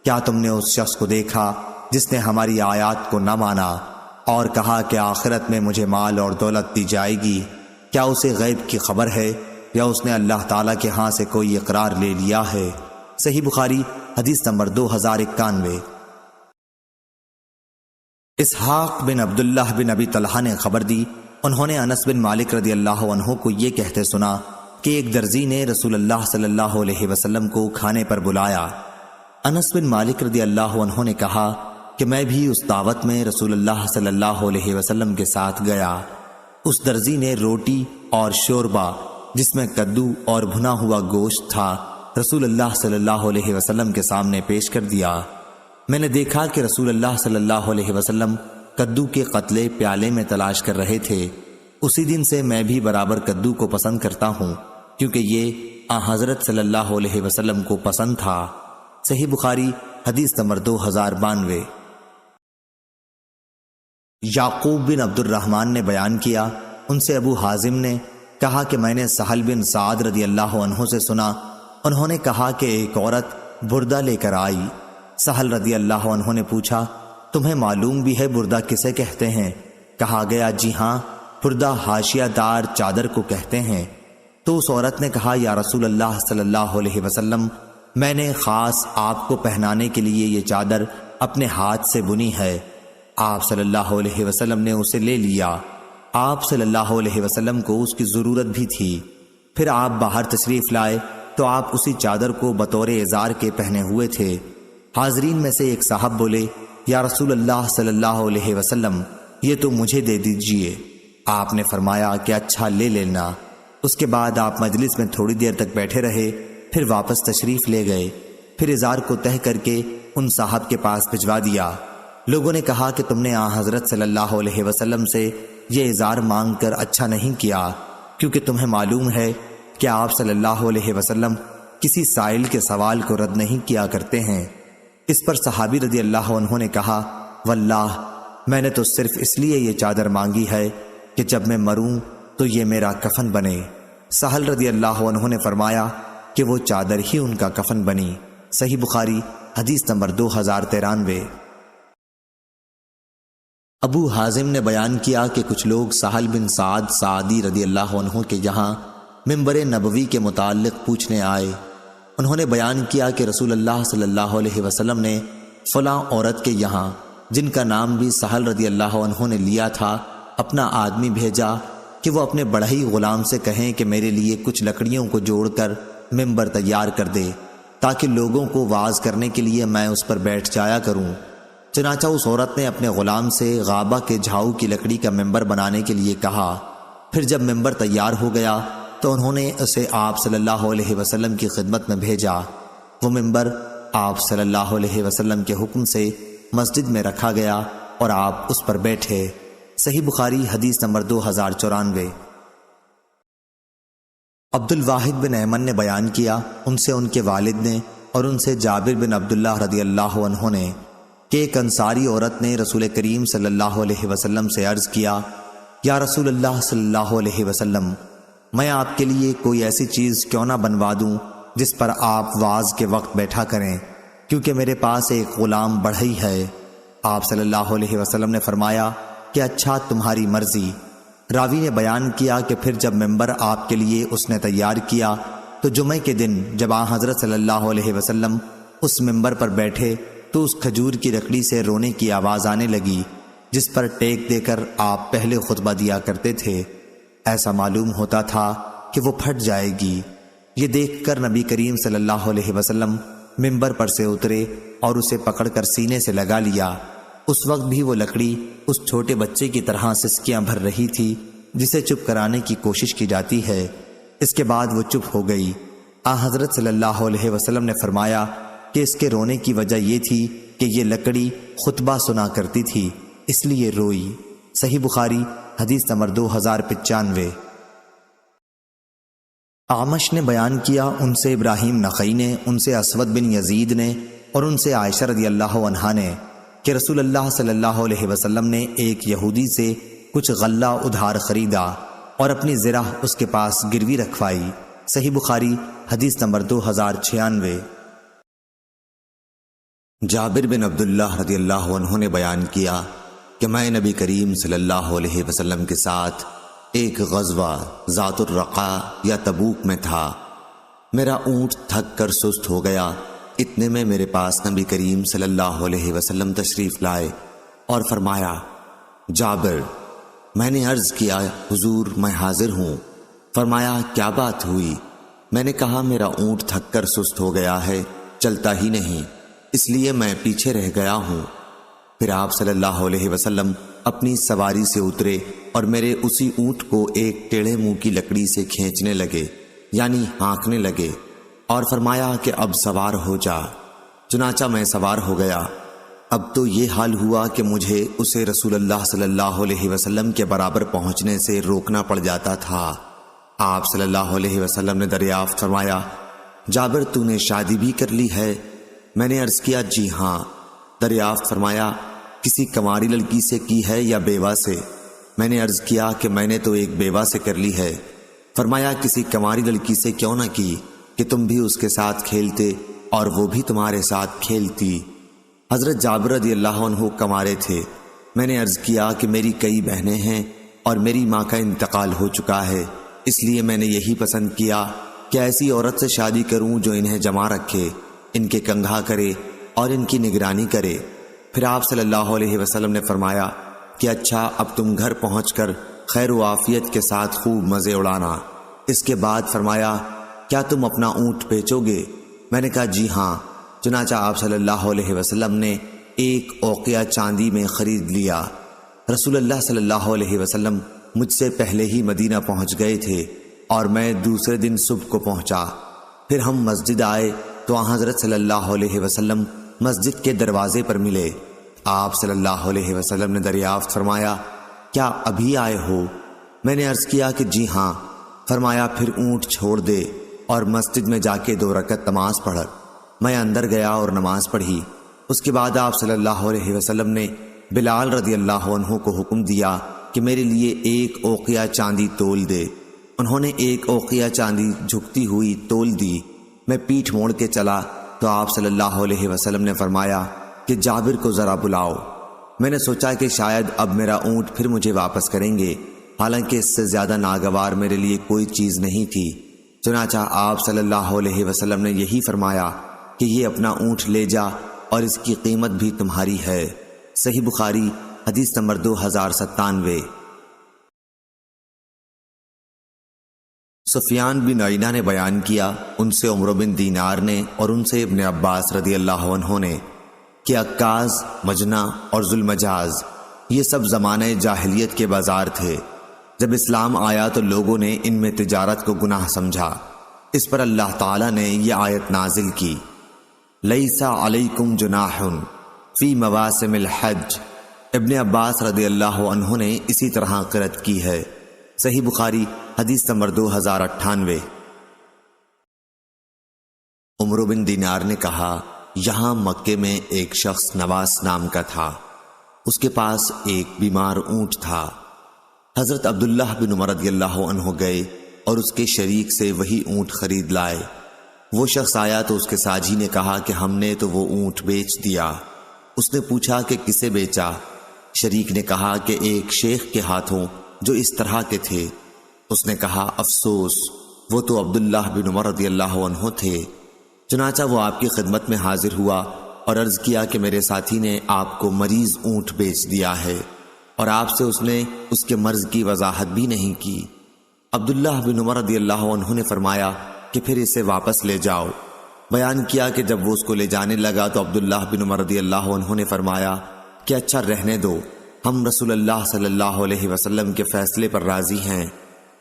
کیا تم نے اس شخص کو دیکھا جس نے ہماری آیات کو نہ مانا اور کہا کہ آخرت میں مجھے مال اور دولت دی جائے گی؟ کیا اسے غیب کی خبر ہے یا اس نے اللہ تعالیٰ کے ہاں سے کوئی اقرار لے لیا ہے؟ صحیح بخاری حدیث نمبر 2091۔ اسحاق بن عبداللہ بن ابی طلحہ نے خبر دی، انہوں نے انس بن مالک رضی اللہ عنہ کو یہ کہتے سنا کہ ایک درزی نے رسول اللہ صلی اللہ علیہ وسلم کو کھانے پر بلایا۔ انس بن مالک رضی اللہ عنہ نے کہا کہ میں بھی اس دعوت میں رسول اللہ صلی اللہ علیہ وسلم کے ساتھ گیا۔ اس درزی نے روٹی اور شوربہ جس میں کدو اور بھنا ہوا گوشت تھا رسول اللہ صلی اللہ علیہ وسلم کے سامنے پیش کر دیا۔ میں نے دیکھا کہ رسول اللہ صلی اللہ علیہ وسلم کدو کے قتلے پیالے میں تلاش کر رہے تھے۔ اسی دن سے میں بھی برابر کدو کو پسند کرتا ہوں، کیونکہ یہ حضرت صلی اللہ علیہ وسلم کو پسند تھا۔ صحیح بخاری حدیث نمبر 2092۔ یعقوب بن عبد الرحمن نے بیان کیا، ان سے ابو حازم نے کہا کہ میں نے سہل بن سعد رضی اللہ عنہ سے سنا، انہوں نے کہا کہ ایک عورت بردہ لے کر آئی۔ سہل رضی اللہ عنہ نے پوچھا، تمہیں معلوم بھی ہے بردہ کسے کہتے ہیں؟ کہا گیا، جی ہاں، بردہ حاشیہ دار چادر کو کہتے ہیں۔ تو اس عورت نے کہا یا رسول اللہ صلی اللہ علیہ وسلم، میں نے خاص آپ کو پہنانے کے لیے یہ چادر اپنے ہاتھ سے بنی ہے۔ آپ صلی اللہ علیہ وسلم نے اسے لے لیا۔ آپ صلی اللہ علیہ وسلم کو اس کی ضرورت بھی تھی۔ پھر آپ باہر تشریف لائے تو آپ اسی چادر کو بطور ازار کے پہنے ہوئے تھے۔ حاضرین میں سے ایک صاحب بولے یا رسول اللہ صلی اللہ علیہ وسلم، یہ تو مجھے دے دیجئے۔ آپ نے فرمایا کہ اچھا لے لینا۔ اس کے بعد آپ مجلس میں تھوڑی دیر تک بیٹھے رہے، پھر واپس تشریف لے گئے۔ پھر ازار کو تہہ کر کے ان صاحب کے پاس بھجوا دیا۔ لوگوں نے کہا کہ تم نے حضرت صلی اللہ علیہ وسلم سے یہ ازار مانگ کر اچھا نہیں کیا، کیونکہ تمہیں معلوم ہے کہ آپ صلی اللہ علیہ وسلم کسی سائل کے سوال کو رد نہیں کیا کرتے ہیں۔ اس پر صحابی رضی اللہ عنہ نے کہا واللہ میں نے تو صرف اس لیے یہ چادر مانگی ہے کہ جب میں مروں تو یہ میرا کفن بنے۔ سہل رضی اللہ عنہ نے فرمایا کہ وہ چادر ہی ان کا کفن بنی۔ صحیح بخاری حدیث نمبر 2093۔ ابو حازم نے بیان کیا کہ کچھ لوگ سہل بن سعد سعدی رضی اللہ عنہ کے یہاں منبر نبوی کے متعلق پوچھنے آئے۔ انہوں نے بیان کیا کہ رسول اللہ صلی اللہ علیہ وسلم نے فلاں عورت کے یہاں، جن کا نام بھی سہل رضی اللہ عنہ نے لیا تھا، اپنا آدمی بھیجا کہ وہ اپنے بڑھئی غلام سے کہیں کہ میرے لیے کچھ لکڑیوں کو جوڑ کر منبر تیار کر دے، تاکہ لوگوں کو واعظ کرنے کے لیے میں اس پر بیٹھ جایا کروں۔ چنانچہ اس عورت نے اپنے غلام سے غابہ کے جھاؤ کی لکڑی کا منبر بنانے کے لیے کہا۔ پھر جب منبر تیار ہو گیا تو انہوں نے اسے آپ صلی اللہ علیہ وسلم کی خدمت میں بھیجا۔ وہ منبر آپ صلی اللہ علیہ وسلم کے حکم سے مسجد میں رکھا گیا اور آپ اس پر بیٹھے۔ صحیح بخاری حدیث نمبر 2094۔ عبد الواحد بن ایمن نے بیان کیا، ان سے ان کے والد نے اور ان سے جابر بن عبداللہ رضی اللہ عنہ نے کہ ایک انصاری عورت نے رسول کریم صلی اللہ علیہ وسلم سے عرض کیا یا رسول اللہ صلی اللہ علیہ وسلم، میں آپ کے لیے کوئی ایسی چیز کیوں نہ بنوا دوں جس پر آپ واعظ کے وقت بیٹھا کریں، کیونکہ میرے پاس ایک غلام بڑھئی ہے۔ آپ صلی اللہ علیہ وسلم نے فرمایا کہ اچھا تمہاری مرضی۔ راوی نے بیان کیا کہ پھر جب منبر آپ کے لیے اس نے تیار کیا تو جمعے کے دن جب حضرت صلی اللہ علیہ وسلم اس منبر پر بیٹھے تو اس کھجور کی لکڑی سے رونے کی آواز آنے لگی جس پر ٹیک دے کر آپ پہلے خطبہ دیا کرتے تھے۔ ایسا معلوم ہوتا تھا کہ وہ پھٹ جائے گی۔ یہ دیکھ کر نبی کریم صلی اللہ علیہ وسلم منبر پر سے اترے اور اسے پکڑ کر سینے سے لگا لیا۔ اس وقت بھی وہ لکڑی اس چھوٹے بچے کی طرح سسکیاں بھر رہی تھی جسے چپ کرانے کی کوشش کی جاتی ہے۔ اس کے بعد وہ چپ ہو گئی۔ حضرت صلی اللہ علیہ وسلم نے فرمایا کہ اس کے رونے کی وجہ یہ تھی کہ یہ لکڑی خطبہ سنا کرتی تھی، اس لیے روئی۔ صحیح بخاری حدیث نمبر 2095۔ اعمش نے بیان کیا، ان سے ابراہیم نخعی نے، ان سے اسود بن یزید نے اور ان سے عائشہ رضی اللہ عنہا نے کہ رسول اللہ صلی اللہ علیہ وسلم نے ایک یہودی سے کچھ غلہ ادھار خریدا اور اپنی زرہ اس کے پاس گروی رکھوائی۔ صحیح بخاری حدیث نمبر 2096۔ جابر بن عبداللہ رضی اللہ عنہ نے بیان کیا کہ میں نبی کریم صلی اللہ علیہ وسلم کے ساتھ ایک غزوہ ذات الرقا یا تبوک میں تھا۔ میرا اونٹ تھک کر سست ہو گیا، اتنے میں میرے پاس نبی کریم صلی اللہ علیہ وسلم تشریف لائے اور فرمایا جابر، میں نے عرض کیا حضور میں حاضر ہوں۔ فرمایا کیا بات ہوئی؟ میں نے کہا میرا اونٹ تھک کر سست ہو گیا ہے، چلتا ہی نہیں، اس لیے میں پیچھے رہ گیا ہوں۔ پھر آپ صلی اللہ علیہ وسلم اپنی سواری سے اترے اور میرے اسی اونٹ کو ایک ٹیڑھے منہ کی لکڑی سے کھینچنے لگے، یعنی ہانکنے لگے، اور فرمایا کہ اب سوار ہو جا۔ چنانچہ میں سوار ہو گیا۔ اب تو یہ حال ہوا کہ مجھے اسے رسول اللہ صلی اللہ علیہ وسلم کے برابر پہنچنے سے روکنا پڑ جاتا تھا۔ آپ صلی اللہ علیہ وسلم نے دریافت فرمایا جابر تو نے شادی بھی کر لی ہے؟ میں نے عرض کیا جی ہاں۔ دریافت فرمایا کسی کنواری لڑکی سے کی ہے یا بیوہ سے؟ میں نے عرض کیا کہ میں نے تو ایک بیوہ سے کر لی ہے۔ فرمایا کسی کنواری لڑکی سے کیوں نہ کی کہ تم بھی اس کے ساتھ کھیلتے اور وہ بھی تمہارے ساتھ کھیلتی۔ حضرت جابر رضی اللہ عنہ کنوارے تھے۔ میں نے عرض کیا کہ میری کئی بہنیں ہیں اور میری ماں کا انتقال ہو چکا ہے، اس لیے میں نے یہی پسند کیا کہ ایسی عورت سے شادی کروں جو انہیں جمع رکھے، ان کے کنگھا کرے اور ان کی نگرانی کرے۔ پھر آپ صلی اللہ علیہ وسلم نے فرمایا کہ اچھا، اب تم گھر پہنچ کر خیر و عافیت کے ساتھ خوب مزے اڑانا۔ اس کے بعد فرمایا، کیا تم اپنا اونٹ بیچو گے؟ میں نے کہا جی ہاں۔ چنانچہ آپ صلی اللہ علیہ وسلم نے ایک اوقیہ چاندی میں خرید لیا۔ رسول اللہ صلی اللہ علیہ وسلم مجھ سے پہلے ہی مدینہ پہنچ گئے تھے اور میں دوسرے دن صبح کو پہنچا۔ پھر ہم مسجد آئے تو حضرت صلی اللہ علیہ وسلم مسجد کے دروازے پر ملے۔ آپ صلی اللہ علیہ وسلم نے دریافت فرمایا، کیا ابھی آئے ہو؟ میں نے عرض کیا کہ جی ہاں۔ فرمایا، پھر اونٹ چھوڑ دے اور مسجد میں جا کے 2 رکعت نماز پڑھ۔ میں اندر گیا اور نماز پڑھی۔ اس کے بعد آپ صلی اللہ علیہ وسلم نے بلال رضی اللہ عنہ کو حکم دیا کہ میرے لیے 1 اوقیہ چاندی تول دے۔ انہوں نے 1 اوقیہ چاندی جھکتی ہوئی تول دی۔ میں پیٹھ موڑ کے چلا تو آپ صلی اللہ علیہ وسلم نے فرمایا کہ جابر کو ذرا بلاؤ۔ میں نے سوچا کہ شاید اب میرا اونٹ پھر مجھے واپس کریں گے، حالانکہ اس سے زیادہ ناگوار میرے لیے کوئی چیز نہیں تھی۔ چنانچہ آپ صلی اللہ علیہ وسلم نے یہی فرمایا کہ یہ اپنا اونٹ لے جا اور اس کی قیمت بھی تمہاری ہے۔ صحیح بخاری حدیث نمبر 2097۔ سفیان بن عیینہ نے بیان کیا، ان سے عمر بن دینار نے اور ان سے ابن عباس رضی اللہ عنہ نے کہ عکاز، مجنہ اور ذوالمجاز یہ سب زمانے جاہلیت کے بازار تھے۔ جب اسلام آیا تو لوگوں نے ان میں تجارت کو گناہ سمجھا۔ اس پر اللہ تعالیٰ نے یہ آیت نازل کی، لیس علیکم جناح فی مواسم الحج۔ ابن عباس رضی اللہ عنہ نے اسی طرح قرأت کی ہے۔ صحیح بخاری حدیث نمبر 2098۔ عمر بن دینار نے کہا، یہاں مکے میں ایک شخص نواس نام کا تھا، اس کے پاس ایک بیمار اونٹ تھا۔ حضرت عبداللہ بن عمر رضی اللہ عنہ گئے اور اس کے شریک سے وہی اونٹ خرید لائے۔ وہ شخص آیا تو اس کے ساجی نے کہا کہ ہم نے تو وہ اونٹ بیچ دیا۔ اس نے پوچھا کہ کسے بیچا؟ شریک نے کہا کہ ایک شیخ کے ہاتھوں جو اس طرح کے تھے۔ اس نے کہا، افسوس، وہ تو عبداللہ بن عمر رضی اللہ عنہ تھے۔ چنانچہ وہ آپ کی خدمت میں حاضر ہوا اور عرض کیا کہ میرے ساتھی نے آپ کو مریض اونٹ بیچ دیا ہے اور آپ سے اس نے اس کے مرض کی وضاحت بھی نہیں کی۔ عبداللہ بن عمر رضی اللہ عنہ نے فرمایا کہ پھر اسے واپس لے جاؤ۔ بیان کیا کہ جب وہ اس کو لے جانے لگا تو عبداللہ بن عمر رضی اللہ عنہ نے فرمایا کہ اچھا رہنے دو، ہم رسول اللہ صلی اللہ علیہ وسلم کے فیصلے پر راضی ہیں۔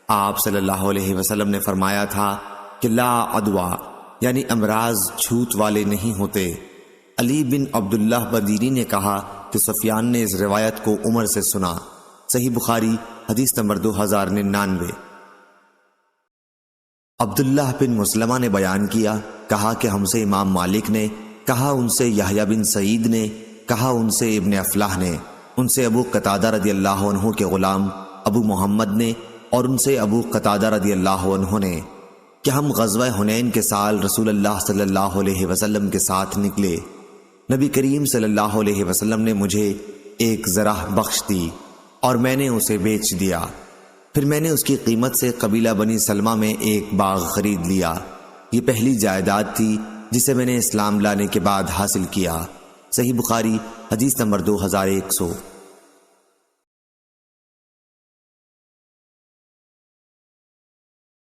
آپ صلی اللہ علیہ وسلم نے فرمایا تھا کہ لا عدوا، یعنی امراض چھوت والے نہیں ہوتے۔ علی بن عبداللہ بدیری نے کہا کہ سفیان نے اس روایت کو عمر سے سنا۔ صحیح بخاری حدیث نمبر 2099۔ عبداللہ بن مسلمہ نے بیان کیا، کہا کہ ہم سے امام مالک نے، کہا ان سے یحییٰ بن سعید نے، کہا ان سے ابن افلاح نے، ان سے ابو قتادہ رضی اللہ عنہ کے غلام ابو محمد نے، اور ان سے ابو قتادہ رضی اللہ عنہ نے کہ ہم غزوہ حنین کے سال رسول اللہ صلی اللہ علیہ وسلم کے ساتھ نکلے۔ نبی کریم صلی اللہ علیہ وسلم نے مجھے ایک ذرہ بخش دی اور میں نے اسے بیچ دیا۔ پھر میں نے اس کی قیمت سے قبیلہ بنی سلمہ میں ایک باغ خرید لیا۔ یہ پہلی جائیداد تھی جسے میں نے اسلام لانے کے بعد حاصل کیا۔ صحیح بخاری حدیث نمبر 2100۔